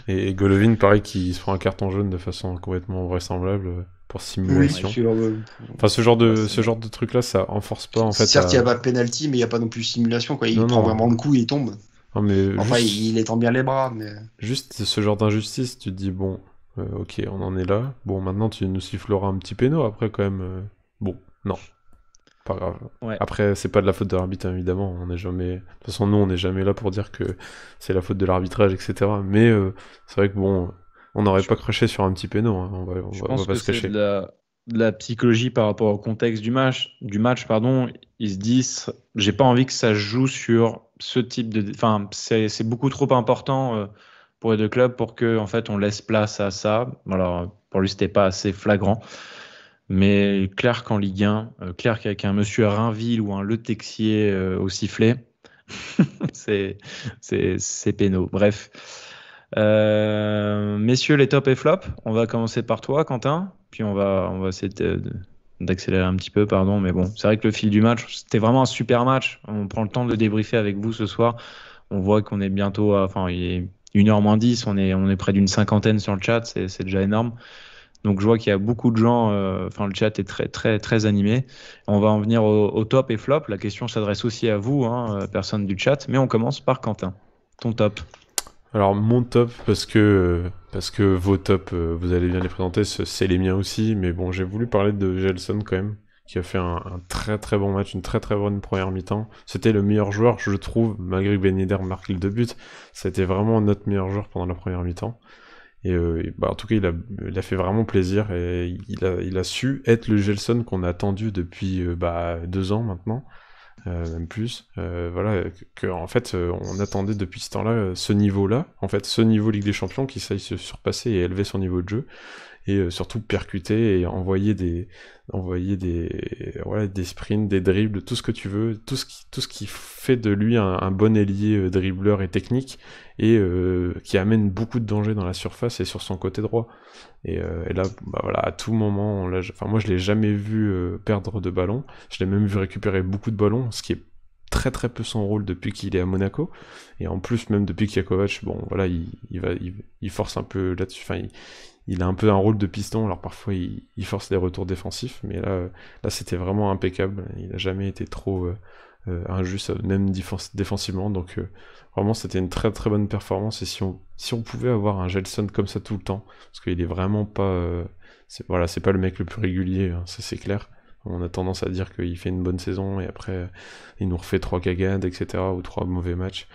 Et Golovin, pareil, qui se prend un carton jaune de façon complètement vraisemblable pour simulation. Oui, enfin, ce genre de truc-là, ça renforce pas en fait. Certes, il n'y a pas de penalty, mais il n'y a pas non plus simulation. Quoi. Il prend vraiment le coup et il tombe. Non, mais enfin, il étend bien les bras. Mais... Juste ce genre d'injustice, tu te dis, bon, ok, on en est là. Bon, maintenant, tu nous siffleras un petit péno après quand même. Bon, non. Pas grave. Ouais. Après, c'est pas de la faute de l'arbitre, évidemment. On n'est jamais... De toute façon, nous, on n'est jamais là pour dire que c'est la faute de l'arbitrage, etc. Mais c'est vrai que bon, on n'aurait pas craché sur un petit péno. Hein. On va pas se cacher. De la psychologie par rapport au contexte du match. Ils se disent, j'ai pas envie que ça joue sur ce type de... Enfin, c'est beaucoup trop important pour les deux clubs pour que, en fait, on laisse place à ça. Alors, pour lui, c'était pas assez flagrant. Mais clair qu'en Ligue 1, clair qu'avec un monsieur Rainville ou un Le Texier au sifflet, c'est péno. Bref. Messieurs, les tops et flops, on va commencer par toi, Quentin, puis on va essayer d'accélérer un petit peu, pardon, mais bon, c'est vrai que le fil du match, c'était vraiment un super match. On prend le temps de débriefer avec vous ce soir. On voit qu'on est bientôt, il est 1h moins 10, on est près d'une 50aine sur le chat, c'est déjà énorme. Donc je vois qu'il y a beaucoup de gens, le chat est très très très animé. On va en venir au top et flop. La question s'adresse aussi à vous, personne du chat, mais on commence par Quentin. Ton top. Alors mon top, parce que vos tops, vous allez bien les présenter, c'est les miens aussi, mais bon, j'ai voulu parler de Gelson quand même, qui a fait un très très bon match, une très très bonne première mi-temps. C'était le meilleur joueur, je trouve, malgré que Ben Yedder marque les 2 buts. C'était vraiment notre meilleur joueur pendant la première mi-temps. Et en tout cas, il a fait vraiment plaisir et il a su être le Gelson qu'on a attendu depuis 2 ans maintenant, même plus. Voilà, en fait, on attendait depuis ce temps-là ce niveau-là, en fait, ce niveau Ligue des Champions qui saille se surpasser et élever son niveau de jeu et surtout percuter et envoyer des sprints, des dribbles, tout ce que tu veux, tout ce qui fait de lui un bon ailier dribbleur et technique et qui amène beaucoup de danger dans la surface et sur son côté droit. Et là, à tout moment, moi je l'ai jamais vu perdre de ballon, je l'ai même vu récupérer beaucoup de ballons, ce qui est très très peu son rôle depuis qu'il est à Monaco, et en plus même depuis qu'il y a Kovac, il force un peu là-dessus, il a un peu un rôle de piston, alors parfois il force les retours défensifs, mais là c'était vraiment impeccable, il n'a jamais été trop injuste, même défensivement, donc vraiment c'était une très très bonne performance, et si on pouvait avoir un Gelson comme ça tout le temps, parce qu'il est vraiment pas... c'est pas le mec le plus régulier, hein, ça c'est clair. On a tendance à dire qu'il fait une bonne saison, et après il nous refait 3 cagades, etc., ou 3 mauvais matchs.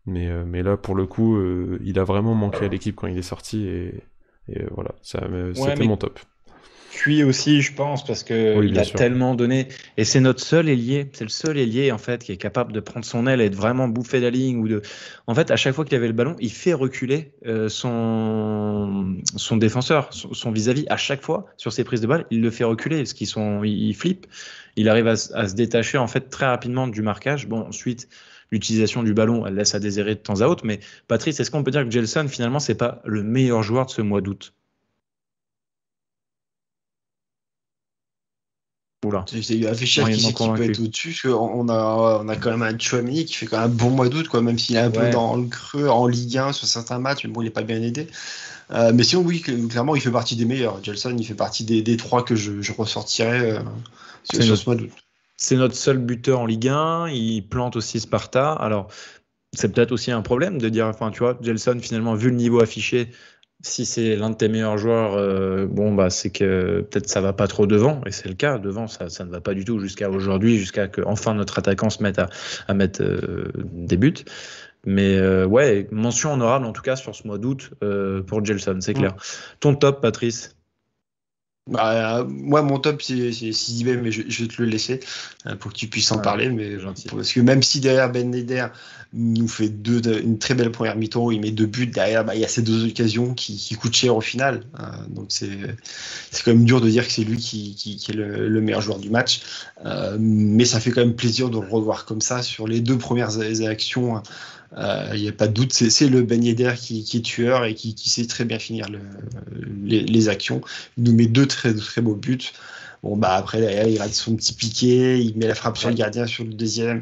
Mais là, pour le coup, il a vraiment manqué à l'équipe quand il est sorti, et voilà, c'était mon top. Puis aussi, je pense, parce que il a tellement donné, et c'est notre seul ailier, c'est le seul ailier en fait qui est capable de prendre son aile et de vraiment bouffer la ligne, en fait, à chaque fois qu'il avait le ballon, il fait reculer son défenseur, son vis-à-vis, à chaque fois sur ses prises de balle, il le fait reculer, parce il flippe, il arrive à se détacher en fait très rapidement du marquage. Bon, ensuite, l'utilisation du ballon, elle laisse à désirer de temps à autre, mais Patrice, est-ce qu'on peut dire que Gelson, finalement, c'est pas le meilleur joueur de ce mois d'août? va. C'est Affichage qui Moyennement sait qui peut convaincu. être au-dessus, parce qu'on a quand même un Tchouaméni qui fait quand même un bon mois d'août, quoi, même s'il est un peu Ouais. dans le creux en Ligue 1 sur certains matchs, mais bon, il est pas bien aidé. Mais sinon, oui, clairement, il fait partie des meilleurs. Gelson, il fait partie des trois que je ressortirais C'est sur notre- ce mois d'août. C'est notre seul buteur en Ligue 1. Il plante aussi Sparta. Alors, c'est peut-être aussi un problème de dire, enfin, tu vois, Gelson, finalement, vu le niveau affiché, si c'est l'un de tes meilleurs joueurs, bon, bah, c'est que peut-être ça va pas trop devant. Et c'est le cas. Devant, ça ne va pas du tout jusqu'à aujourd'hui, jusqu'à que enfin notre attaquant se mette à mettre des buts. Mais ouais, mention honorable en tout cas sur ce mois d'août pour Gelson, c'est clair. Ton top, Patrice? Moi, mon top, c'est Sidibé, mais je vais te le laisser pour que tu puisses en Ouais, parler. Mais gentil. parce que même si derrière Ben Yedder nous fait une très belle première mi-temps où il met 2 buts, derrière, il y a ces 2 occasions qui coûtent cher au final. Donc c'est quand même dur de dire que c'est lui qui est le meilleur joueur du match. Mais ça fait quand même plaisir de le revoir comme ça sur les 2 premières actions. Il n'y a pas de doute, c'est le Ben Yedder qui est tueur et qui sait très bien finir les actions. Il nous met 2 très, très beaux buts. Bon, après, derrière, il rate son petit piqué, il met la frappe sur le gardien sur le deuxième.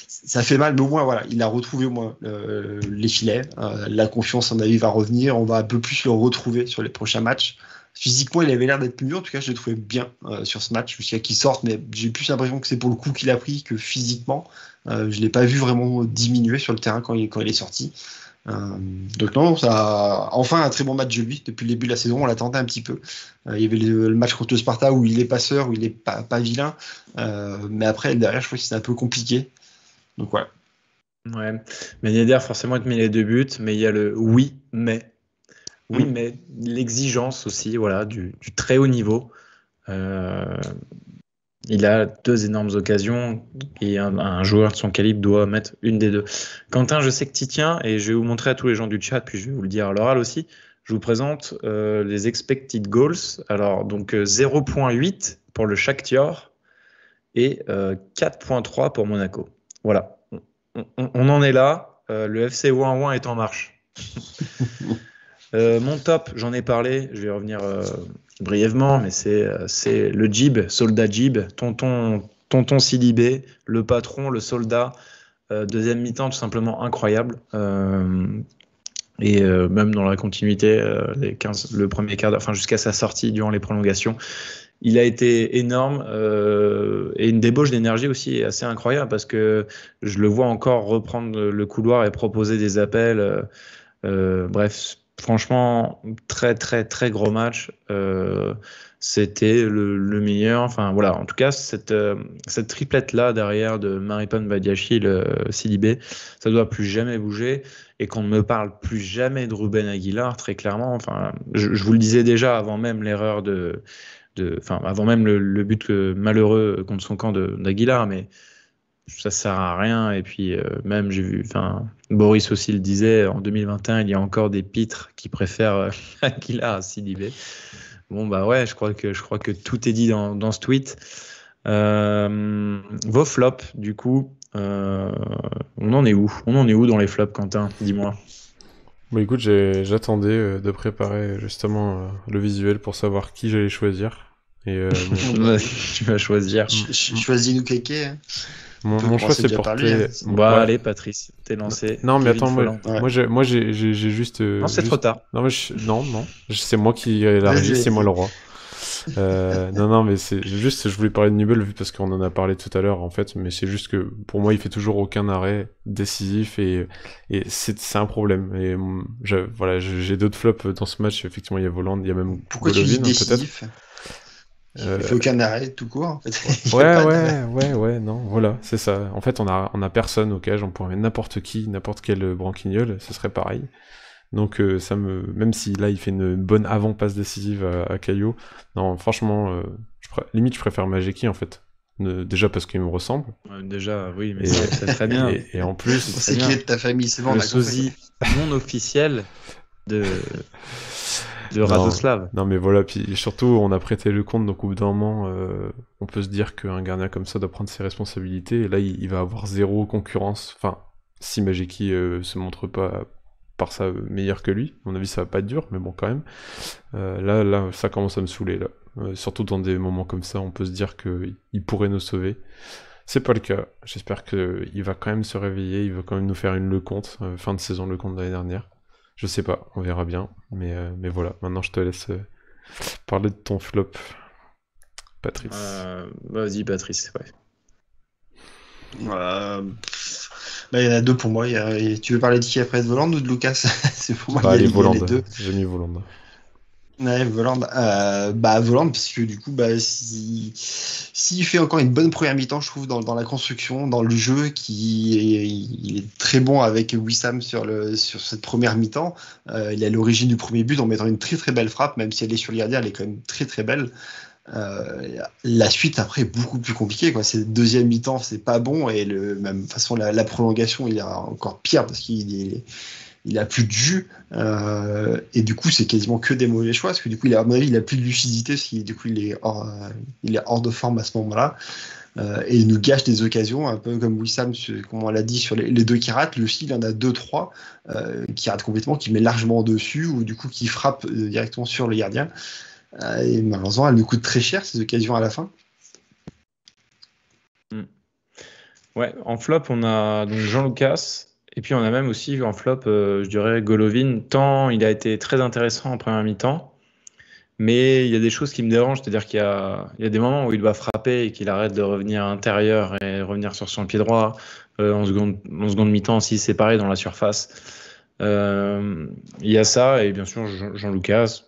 Ça fait mal, mais au moins, voilà, il a retrouvé au moins les filets. La confiance en avis va revenir. On va un peu plus le retrouver sur les prochains matchs. Physiquement, il avait l'air d'être mieux. En tout cas, je l'ai trouvé bien sur ce match jusqu'à qu'il sorte, mais j'ai plus l'impression que c'est pour le coup qu'il a pris que physiquement. Je ne l'ai pas vu vraiment diminuer sur le terrain quand il est sorti. Donc non, ça enfin un très bon match de lui. Depuis le début de la saison, on l'attendait un petit peu. Il y avait le match contre le Sparta où il est passeur, où il est pas vilain. Mais après, derrière, je crois que c'était un peu compliqué. Donc ouais. Ouais, mais Yedder, forcément, il te met les 2 buts, mais il y a le oui, mais. Oui, mais l'exigence aussi, voilà, du très haut niveau. Il a 2 énormes occasions et un joueur de son calibre doit mettre une des 2. Quentin, je sais que tu y tiens et je vais vous montrer à tous les gens du chat, puis je vais vous le dire à l'oral aussi. Je vous présente les expected goals. Alors, donc 0.8 pour le Shakhtar et 4.3 pour Monaco. Voilà, on en est là. Le FC Ouin est en marche. Mon top, j'en ai parlé, je vais revenir brièvement, mais c'est le Jib, soldat Jib, tonton Sidibé, le patron, le soldat, deuxième mi-temps tout simplement incroyable. Et même dans la continuité, le premier quart d'heure, enfin jusqu'à sa sortie durant les prolongations, il a été énorme et une débauche d'énergie aussi assez incroyable parce que je le vois encore reprendre le couloir et proposer des appels. Bref, franchement, très très très gros match. C'était le meilleur. Enfin voilà, en tout cas cette triplette là derrière de Maripane Badiachil, Sidibé, ça doit plus jamais bouger. Et qu'on ne me parle plus jamais de Ruben Aguilar, très clairement. Enfin, je vous le disais déjà avant même l'erreur avant même le but malheureux contre son camp d'Aguilar, mais ça sert à rien. Et puis même j'ai vu, Boris aussi le disait, en 2021 il y a encore des pitres qui préfèrent Aguilar à Sidibé. Bon bah ouais, je crois que tout est dit dans ce tweet. Vos flops du coup, on en est où dans les flops, Quentin, dis-moi. Bah écoute, j'attendais de préparer justement le visuel pour savoir qui j'allais choisir. Et tu vas choisir. Choisis-nous Kéké. Hein. Mon choix c'est porté. Allez Patrice, t'es lancé. Non mais attends, moi j'ai juste. Non, c'est trop tard. Non mais non, c'est moi qui ai la régie, c'est moi le roi. Non mais c'est juste, je voulais parler de Nubel vu parce qu'on en a parlé tout à l'heure en fait, mais c'est juste que pour moi il fait toujours aucun arrêt décisif et c'est un problème. Et voilà, j'ai d'autres flops dans ce match. Effectivement, il y a Voland, il y a même Pourquoi Golovin, tu dis décisif? Il fait aucun arrêt tout court. En fait. Ouais, non, voilà, c'est ça. En fait, on a personne au cage, on pourrait mettre n'importe qui, n'importe quel branquignol, ce serait pareil. Donc même si là il fait une bonne avant-passe décisive à Caillot, non franchement limite je préfère Majeki en fait. Déjà parce qu'il me ressemble. Déjà oui, mais c'est très bien. Et en plus c'est qui est de ta famille, c'est bon. Le sosie non officiel de Radoslav. Non mais voilà, puis surtout on a prêté le compte, donc au bout d'un moment on peut se dire qu'un gardien comme ça doit prendre ses responsabilités, et là il va avoir zéro concurrence, enfin si Majeki se montre pas par ça meilleur que lui, à mon avis ça va pas être dur, mais bon quand même. Là ça commence à me saouler là. Surtout dans des moments comme ça, on peut se dire qu'il pourrait nous sauver. C'est pas le cas. J'espère qu'il va quand même se réveiller, il va quand même nous faire une Lecomte, fin de saison Lecomte de l'année dernière. Je sais pas, on verra bien. Mais voilà, maintenant je te laisse parler de ton flop, Patrice. Vas-y, Patrice, ouais. Il y en a deux pour moi. Tu veux parler de qui après, de Voland ou de Lucas? C'est pour moi, il y a Voland. les deux. J'ai mis Voland. Ouais, Voland. Voland, parce que du coup, s'il fait encore une bonne première mi-temps, je trouve, dans la construction, dans le jeu, il est très bon avec Wissam sur cette première mi-temps. Il est à l'origine du premier but en mettant une très très belle frappe, même si elle est sur le gardien, elle est quand même très très belle. La suite après est beaucoup plus compliquée, quoi. C'est deuxième mi-temps, c'est pas bon, et même façon la prolongation, il est encore pire parce qu'il a plus de jus, et du coup c'est quasiment que des mauvais choix parce que du coup à mon avis il a plus de lucidité parce qu'il du coup il est hors de forme à ce moment-là, et il nous gâche des occasions un peu comme Wissam, comme on l'a dit, sur les deux qui ratent. Lui aussi il en a 2-3 qui ratent complètement, qui met largement dessus ou du coup qui frappe directement sur le gardien. Et malheureusement, elle nous coûte très cher ces occasions à la fin. Ouais, en flop, on a donc Jean-Lucas, et puis on a même aussi en flop, je dirais, Golovin, tant il a été très intéressant en première mi-temps, mais il y a des choses qui me dérangent, c'est-à-dire qu'il y a des moments où il doit frapper et qu'il arrête de revenir à l'intérieur et revenir sur son pied droit. En seconde mi-temps aussi, c'est pareil dans la surface. Il y a ça, et bien sûr Jean-Lucas.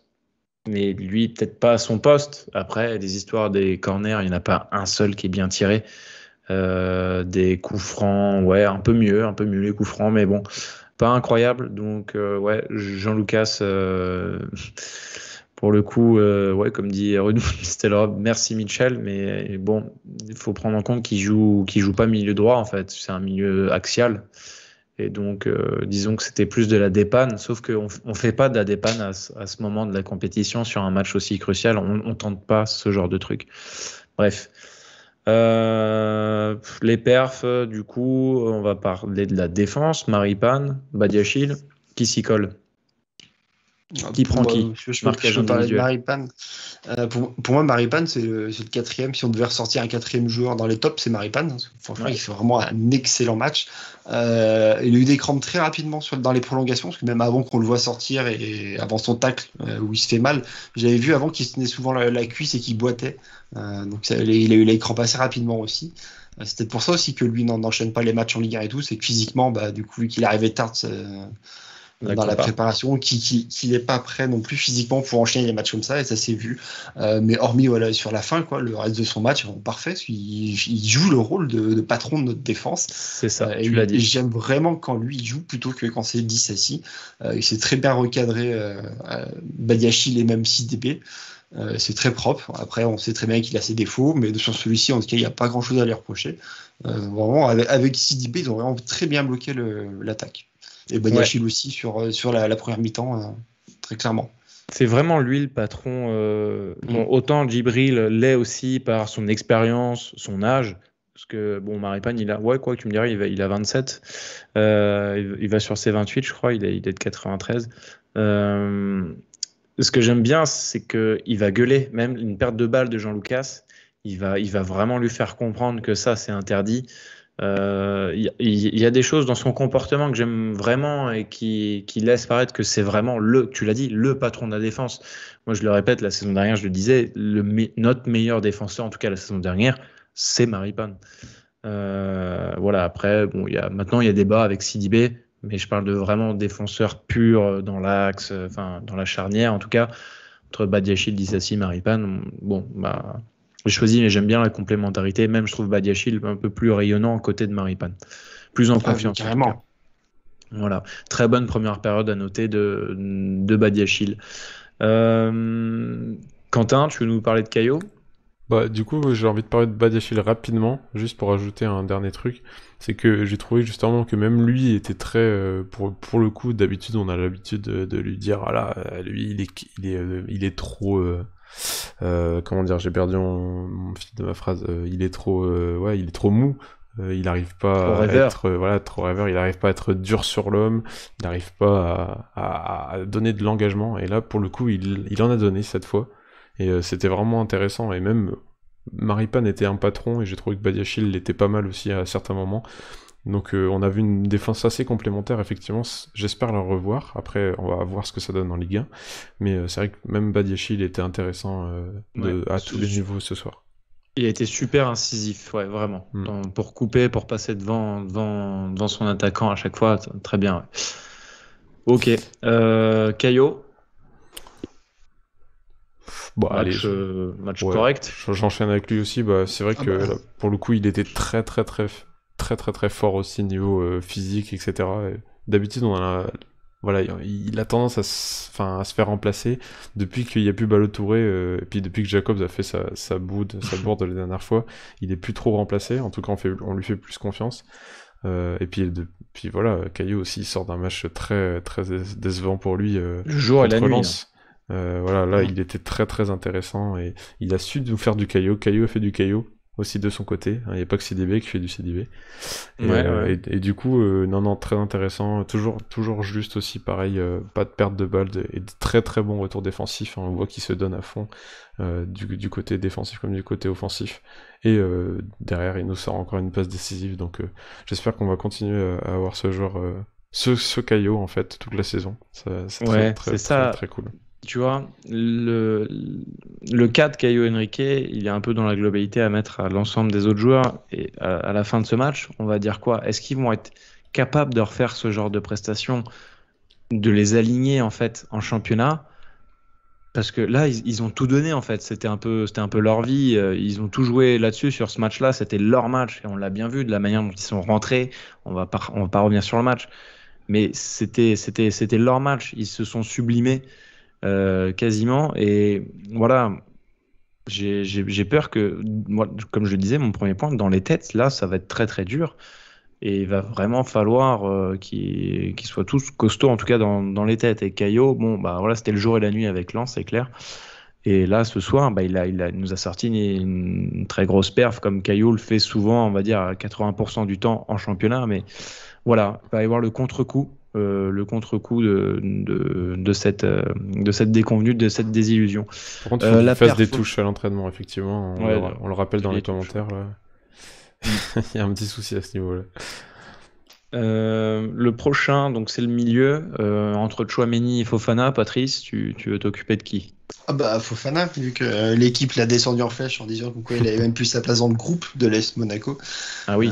Mais lui, peut-être pas à son poste. Après, les histoires des corners, il n'y en a pas un seul qui est bien tiré. Des coups francs, ouais, un peu mieux les coups francs, mais bon, pas incroyable. Donc, ouais, Jean-Lucas, pour le coup, ouais, comme dit Renaud, c'était l'Europe. Merci Mitchell, mais bon, il faut prendre en compte qu'il joue pas milieu droit, en fait. C'est un milieu axial. Et donc, disons que c'était plus de la dépanne, sauf qu'on ne fait pas de la dépanne à ce moment de la compétition sur un match aussi crucial. On ne tente pas ce genre de truc. Bref. Les perfs, du coup, on va parler de la défense. Maripane, Badiachil, qui s'y colle? Qui prend qui? Je peux parler de Maripane. Pour moi, Maripane, c'est le quatrième. Si on devait ressortir un quatrième joueur dans les tops, c'est Maripane. Franchement, il fait vraiment un excellent match. Il a eu des crampes très rapidement dans les prolongations, parce que même avant qu'on le voit sortir et avant son tacle où il se fait mal, j'avais vu avant qu'il se tenait souvent la cuisse et qu'il boitait. Donc il a eu les crampes assez rapidement aussi. C'était pour ça aussi que lui n'enchaîne pas les matchs en Ligue 1 et tout. C'est que physiquement, du coup, vu qu'il arrivait tard dans la préparation, qu'il n'est pas prêt non plus physiquement pour enchaîner les matchs comme ça, et ça s'est vu. Mais hormis sur la fin, le reste de son match est vraiment parfait, parce qu'il joue le rôle de patron de notre défense. C'est ça, tu l'as dit. Et j'aime vraiment quand lui il joue plutôt que quand c'est Dissassi. Il s'est très bien recadré Badiachil et même Sidibé. C'est très propre. Après, on sait très bien qu'il a ses défauts, mais sur celui-ci, en tout cas, il n'y a pas grand-chose à lui reprocher. Vraiment, avec Sidibé, ils ont vraiment très bien bloqué l'attaque. Et Badiachil aussi sur la première mi-temps, très clairement. C'est vraiment lui le patron. Bon, autant Djibril l'est aussi par son expérience, son âge. Parce que, bon, Maripane, quoi que tu me dirais, il a 27. Il va sur ses 28, je crois. Il est de 93. Ce que j'aime bien, c'est qu'il va gueuler. Même une perte de balle de Jean-Lucas, il va vraiment lui faire comprendre que ça, c'est interdit. Il y a des choses dans son comportement que j'aime vraiment et qui laissent paraître que c'est vraiment tu l'as dit, le patron de la défense. Moi, je le répète, la saison dernière, je le disais, notre meilleur défenseur, en tout cas la saison dernière, c'est Maripane. Voilà, après, bon, maintenant, il y a débat avec Sidibé, mais je parle de vraiment défenseur pur dans l'axe, dans la charnière, en tout cas, entre Badiachil, Dissassi, Maripane. Bon, j'ai choisi, mais j'aime bien la complémentarité. Même, je trouve Badiachil un peu plus rayonnant à côté de Maripane. Plus en confiance. Carrément. Voilà. Très bonne première période à noter de Badiachil. Quentin, tu veux nous parler de Caio? Du coup, j'ai envie de parler de Badiachil rapidement, juste pour ajouter un dernier truc. C'est que j'ai trouvé justement que même lui était très... pour le coup, d'habitude, on a l'habitude de lui dire « Ah là, lui, il est trop... comment dire, j'ai perdu mon fil de ma phrase. Il est trop mou. Il n'arrive pas à être trop rêveur. Il n'arrive pas à être dur sur l'homme. Il n'arrive pas à donner de l'engagement. Et là, pour le coup, il en a donné cette fois. Et c'était vraiment intéressant. Et même Maripane était un patron, et j'ai trouvé que Badiachil l'était pas mal aussi à certains moments. Donc on a vu une défense assez complémentaire, effectivement. J'espère la revoir. Après, on va voir ce que ça donne en Ligue 1. Mais c'est vrai que même Badiachil était intéressant à tous les niveaux ce soir. Il a été super incisif, ouais, vraiment. Pour couper, pour passer devant son attaquant à chaque fois, très bien. Ouais. Ok. Caio. Match correct. J'enchaîne avec lui aussi. C'est vrai que là, pour le coup, il était très fort aussi niveau physique, etc. Et d'habitude, il a tendance à se faire remplacer depuis qu'il n'y a plus Ballo-Touré, et puis depuis que Jacobs a fait sa bourde la dernière fois, il est plus trop remplacé. En tout cas, on lui fait plus confiance. Et puis voilà, Caillou aussi sort d'un match très décevant pour lui. Le jour et la nuit. Lens. Là, il était très intéressant et il a su nous faire du Caillou. Caillou a fait du Caillou aussi de son côté. Il n'y a pas que CDB qui fait du CDB. Et du coup, très intéressant. Toujours juste aussi, pareil, pas de perte de balles et de très bons retours défensifs. On voit qu'il se donne à fond du côté défensif comme du côté offensif. Et derrière, il nous sort encore une passe décisive. Donc j'espère qu'on va continuer à avoir ce joueur, ce Caillou en fait, toute la saison. C'est très cool. Tu vois, le cas de Caio Henrique, il est un peu dans la globalité à mettre à l'ensemble des autres joueurs. Et à la fin de ce match, on va dire quoi? Est-ce qu'ils vont être capables de refaire ce genre de prestations, de les aligner en fait en championnat? Parce que là, ils ont tout donné en fait. C'était un peu leur vie. Ils ont tout joué là-dessus sur ce match-là. C'était leur match et on l'a bien vu de la manière dont ils sont rentrés. On va pas revenir sur le match, mais c'était leur match. Ils se sont sublimés. Quasiment, et voilà, j'ai peur que, moi, comme je le disais, mon premier point, dans les têtes, là, ça va être très dur, et il va vraiment falloir qu'ils soient tous costauds, en tout cas dans les têtes. Et Caio, voilà, c'était le jour et la nuit avec Lens, c'est clair. Et là, ce soir, il nous a sorti une très grosse perf, comme Caio le fait souvent, on va dire, à 80% du temps en championnat. Mais voilà, il va y avoir le contre-coup. De cette déconvenue, de cette désillusion. Par contre, il faut qu'il fasse des touches à l'entraînement, effectivement. On le rappelle dans les commentaires. Là. Il y a un petit souci à ce niveau-là. Le prochain, donc c'est le milieu, entre Tchouaméni et Fofana. Patrice, tu veux t'occuper de qui? Fofana, vu que l'équipe l'a descendu en flèche en disant qu'il avait même plus sa place dans le groupe de l'AS Monaco. Ah oui.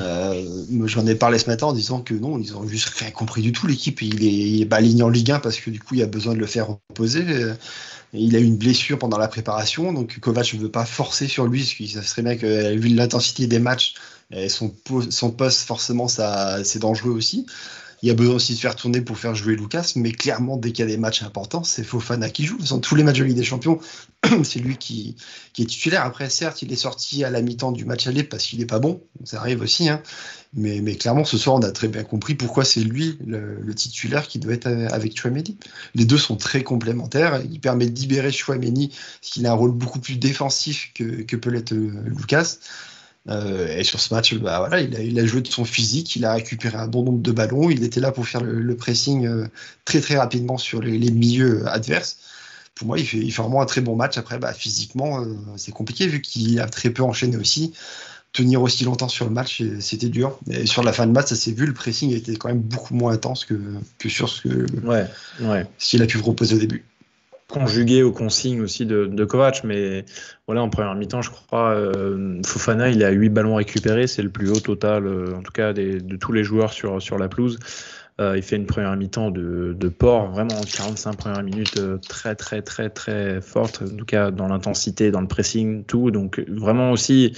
J'en ai parlé ce matin en disant que non, ils ont juste rien compris du tout, l'équipe. Il est pas aligné en Ligue 1 parce que du coup il y a besoin de le faire reposer. Il a eu une blessure pendant la préparation, donc Kovac ne veut pas forcer sur lui, parce qu'il serait bien que, vu l'intensité des matchs, son poste, forcément, c'est dangereux aussi. Il y a besoin aussi de faire tourner pour faire jouer Lucas, mais clairement, dès qu'il y a des matchs importants, c'est Fofana qui joue. Dans tous les matchs de Ligue des Champions, c'est lui qui est titulaire. Après, certes, il est sorti à la mi-temps du match aller parce qu'il n'est pas bon. Ça arrive aussi. Hein. Mais clairement, ce soir, on a très bien compris pourquoi c'est lui, le titulaire, qui doit être avec Tchouaméni. Les deux sont très complémentaires. Il permet de libérer Tchouaméni, parce qu'il a un rôle beaucoup plus défensif que peut l'être Lucas. Et sur ce match, il a joué de son physique, il a récupéré un bon nombre de ballons, il était là pour faire le pressing très rapidement sur les milieux adverses. Pour moi, il fait vraiment un très bon match. Après, physiquement, c'est compliqué vu qu'il a très peu enchaîné aussi. Tenir aussi longtemps sur le match, c'était dur. Et sur la fin de match, ça s'est vu, le pressing était quand même beaucoup moins intense que sur ce qu'il a pu proposer au début. Conjugué aux consignes aussi de Kovac, mais voilà, en première mi-temps, je crois, Fofana, il a 8 ballons récupérés, c'est le plus haut total, en tout cas de tous les joueurs sur la pelouse. Il fait une première mi-temps de porc, vraiment 45 premières minutes très forte, en tout cas dans l'intensité, dans le pressing, tout. Donc vraiment aussi,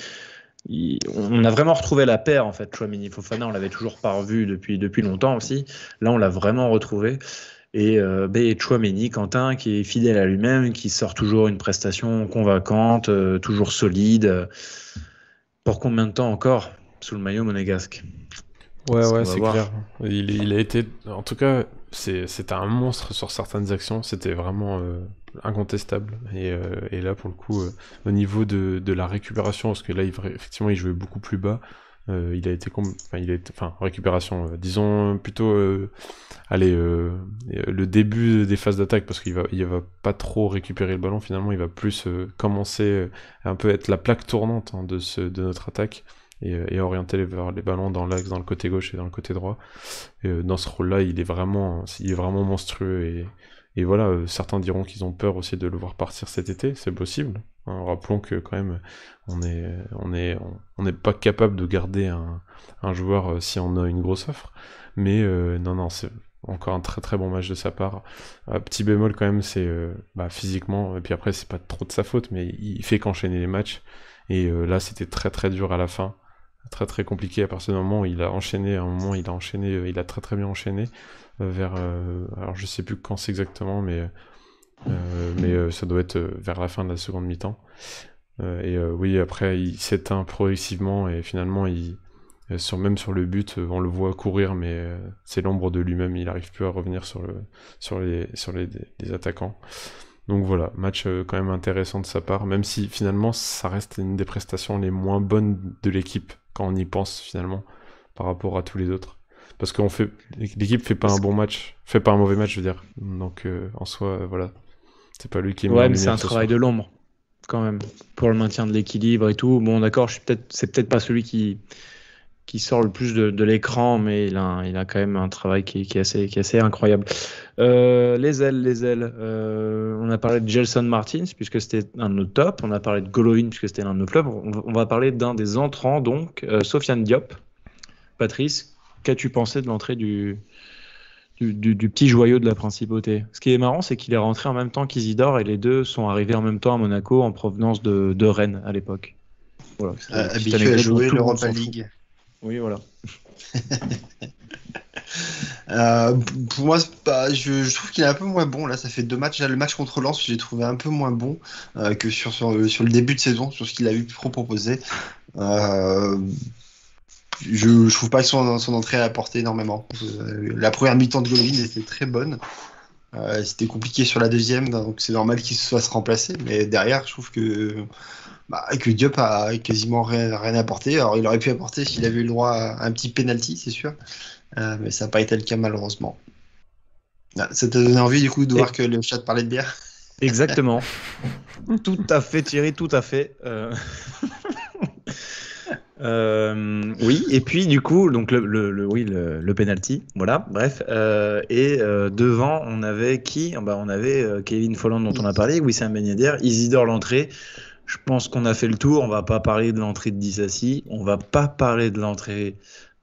on a vraiment retrouvé la paire en fait. Tchouaméni Fofana, on l'avait toujours pas revu depuis longtemps aussi. Là, on l'a vraiment retrouvé. Et Tchouaméni, Quentin, qui est fidèle à lui-même, qui sort toujours une prestation convaincante, toujours solide. Pour combien de temps encore sous le maillot monégasque? Ouais, c'est clair. Il a été, en tout cas, c'était un monstre sur certaines actions. C'était vraiment incontestable. Et là, pour le coup, au niveau de la récupération, parce que là, effectivement, il jouait beaucoup plus bas. Il a été, récupération, disons plutôt, le début des phases d'attaque, parce qu'il va pas trop récupérer le ballon, finalement, il va plus commencer un peu être la plaque tournante de notre attaque, et orienter les ballons dans l'axe, dans le côté gauche et dans le côté droit. Dans ce rôle-là, il est vraiment monstrueux, et voilà, certains diront qu'ils ont peur aussi de le voir partir cet été, c'est possible. Hein, rappelons que quand même, on n'est pas capable de garder un joueur si on a une grosse offre. Mais non, c'est encore un très très bon match de sa part. Petit bémol quand même, c'est physiquement, et puis après c'est pas trop de sa faute, mais il fait qu'enchaîner les matchs. Et là, c'était très très dur à la fin. Très très compliqué à partir du moment où il a enchaîné. À un moment, il a très très bien enchaîné alors je sais plus quand c'est exactement, mais ça doit être vers la fin de la seconde mi-temps. Oui, après il s'éteint progressivement, et finalement même sur le but, on le voit courir, mais c'est l'ombre de lui-même, il n'arrive plus à revenir sur les attaquants. Donc voilà, match quand même intéressant de sa part, même si finalement ça reste une des prestations les moins bonnes de l'équipe quand on y pense finalement par rapport à tous les autres. Parce que l'équipe fait pas un bon match, fait pas un mauvais match, je veux dire. Donc en soi, voilà, c'est pas lui qui est mis en Ouais, mais lumière c'est un ce travail soir. de l'ombre, quand même, pour le maintien de l'équilibre et tout. Bon, d'accord, c'est peut-être pas celui qui sort le plus de l'écran, mais il a quand même un travail qui est assez incroyable. Les ailes. On a parlé de Gelson Martins, puisque c'était un de nos tops. On a parlé de Golovin, puisque c'était l'un de nos clubs. On va parler d'un des entrants, donc, Sofiane Diop. Patrice, qu'as-tu pensé de l'entrée du petit joyau de la principauté? Ce qui est marrant, c'est qu'il est rentré en même temps qu'Isidore, et les deux sont arrivés en même temps à Monaco en provenance de Rennes à l'époque. Voilà, habitué à jouer l'Europa League. Oui, voilà. Pour moi, je trouve qu'il est un peu moins bon. Là, ça fait 2 matchs. Là, le match contre Lens, je l'ai trouvé un peu moins bon que sur le début de saison, sur ce qu'il a eu proposé. Je trouve pas que son entrée a apporté énormément. La première mi-temps de Golovin était très bonne. C'était compliqué sur la deuxième, donc c'est normal qu'il se fasse remplacer. Mais derrière, je trouve que Diop a quasiment rien apporté. Alors, il aurait pu apporter s'il avait eu le droit à un petit penalty, c'est sûr. Mais ça n'a pas été le cas, malheureusement. Ça t'a donné envie, du coup, de voir que le chat parlait de bière? Exactement. Tout à fait, Thierry, tout à fait. Oui, et puis du coup, donc le penalty, voilà, bref. Devant, on avait qui? On avait Kevin Folland, dont on a parlé, Wissam Ben Yedder, Isidore l'entrée. Je pense qu'on a fait le tour. On va pas parler de l'entrée de Disasi, on va pas parler de l'entrée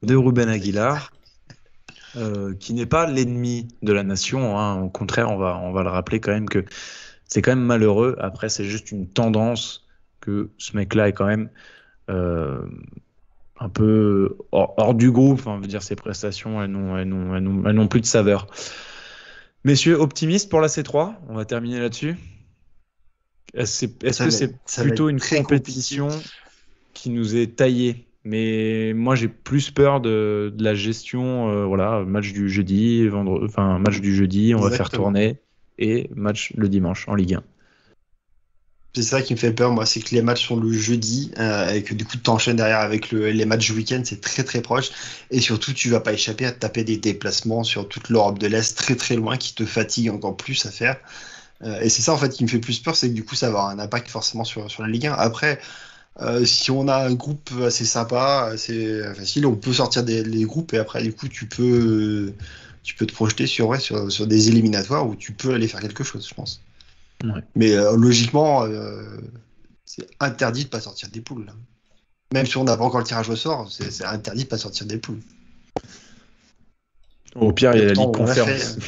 de Ruben Aguilar, qui n'est pas l'ennemi de la nation, hein. Au contraire, on va le rappeler quand même que c'est quand même malheureux. Après, c'est juste une tendance que ce mec-là est quand même un peu hors du groupe. Enfin, je veux dire, ses prestations, elles n'ont plus de saveur. Messieurs, optimistes pour la C3? On va terminer là-dessus. Est-ce que c'est plutôt une compétition qui nous est taillée? Mais moi, j'ai plus peur de la gestion. Voilà, match du jeudi, match du jeudi, on va faire tourner, et match le dimanche en Ligue 1. C'est ça qui me fait peur, moi, c'est que les matchs sont le jeudi et que du coup, tu enchaînes derrière avec les matchs du week-end, c'est très très proche. Et surtout, tu vas pas échapper à te taper des déplacements sur toute l'Europe de l'Est très très loin qui te fatiguent encore plus à faire. Et c'est ça en fait qui me fait plus peur, c'est que du coup, ça va avoir un impact forcément sur la Ligue 1. Après, si on a un groupe assez sympa, assez facile, on peut sortir les groupes et après, du coup, tu peux te projeter sur des éliminatoires où tu peux aller faire quelque chose, je pense. Ouais. Mais logiquement, c'est interdit de pas sortir des poules, là. Même si on n'a pas encore le tirage au sort, c'est interdit de pas sortir des poules. Au pire, il y a la Ligue Conférence.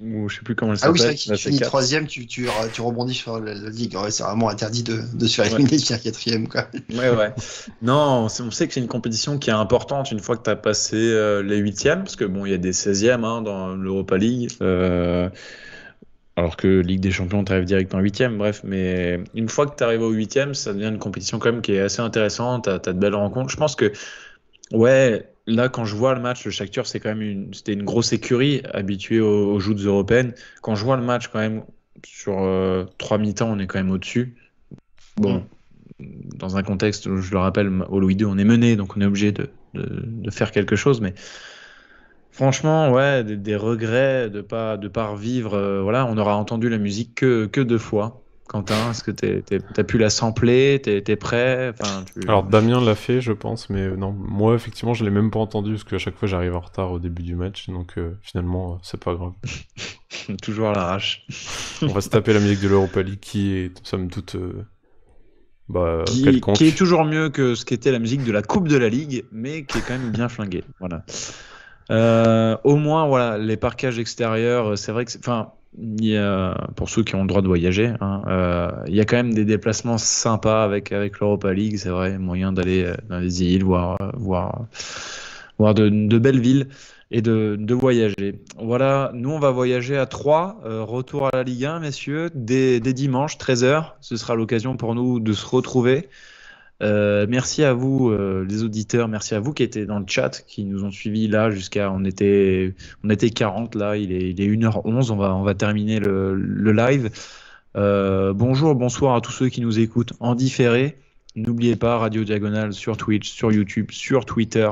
Ou je sais plus comment elle s'appelle. Ah oui, c'est vrai que tu finis 3ème, tu rebondis sur la Ligue. Ouais, c'est vraiment interdit de se faire éliminer sur 4ème, quoi. Ouais. Non, on sait que c'est une compétition qui est importante une fois que tu as passé les 8e, parce que bon, il y a des 16e dans l'Europa League. Alors que Ligue des Champions, tu arrives direct en 8e, bref. Mais une fois que tu arrives au 8e, ça devient une compétition quand même qui est assez intéressante. Tu as de belles rencontres. Je pense que, ouais, là, quand je vois le match, le Shakhtar, c'était une grosse écurie habituée aux joutes européennes. Quand je vois le match, quand même, sur 3 mi-temps, on est quand même au-dessus. Bon, dans un contexte où, je le rappelle, au Louis II, on est mené, donc on est obligé de faire quelque chose. Mais franchement, ouais, des regrets de pas revivre. Voilà, on aura entendu la musique que 2 fois. Quentin, est-ce que t'as pu la sampler? T'es prêt? Alors Damien l'a fait, je pense, mais non, moi effectivement je l'ai même pas entendu parce qu'à chaque fois j'arrive en retard au début du match, donc finalement c'est pas grave. Toujours à l'arrache. On va se taper la musique de l'Europa League qui est somme toute quelconque. Qui est toujours mieux que ce qu'était la musique de la Coupe de la Ligue, mais qui est quand même bien flinguée. Voilà. Au moins, voilà, les parquages extérieurs, c'est vrai que il y a, pour ceux qui ont le droit de voyager, il y a quand même des déplacements sympas avec l'Europa League, c'est vrai, moyen d'aller dans les îles, voir de belles villes et de voyager. Voilà, nous on va voyager à 3, retour à la Ligue 1, messieurs, dès dimanche, 13h, ce sera l'occasion pour nous de se retrouver. Merci à vous les auditeurs, merci à vous qui étaient dans le chat, qui nous ont suivis là jusqu'à on était 40 là, il est 1h11, on va terminer le live. Bonjour, bonsoir à tous ceux qui nous écoutent en différé. N'oubliez pas Radio Diagonale sur Twitch, sur YouTube, sur Twitter.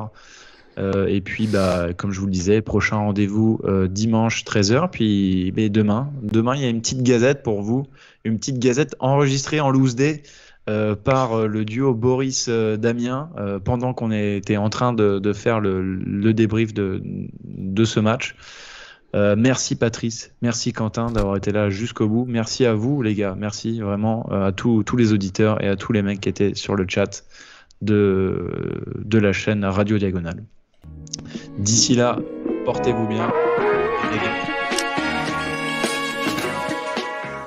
Et puis comme je vous le disais, prochain rendez-vous dimanche 13h, puis demain il y a une petite gazette pour vous, une petite gazette enregistrée en loose day par le duo Boris-Damien pendant qu'on était en train de faire le débrief de ce match. Merci Patrice, merci Quentin d'avoir été là jusqu'au bout. Merci à vous les gars, merci vraiment à tous les auditeurs et à tous les mecs qui étaient sur le chat de la chaîne Radio Diagonale. D'ici là, portez-vous bien.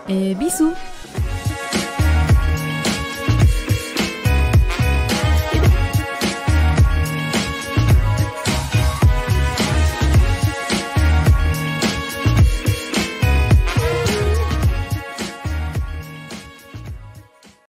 Et bisous.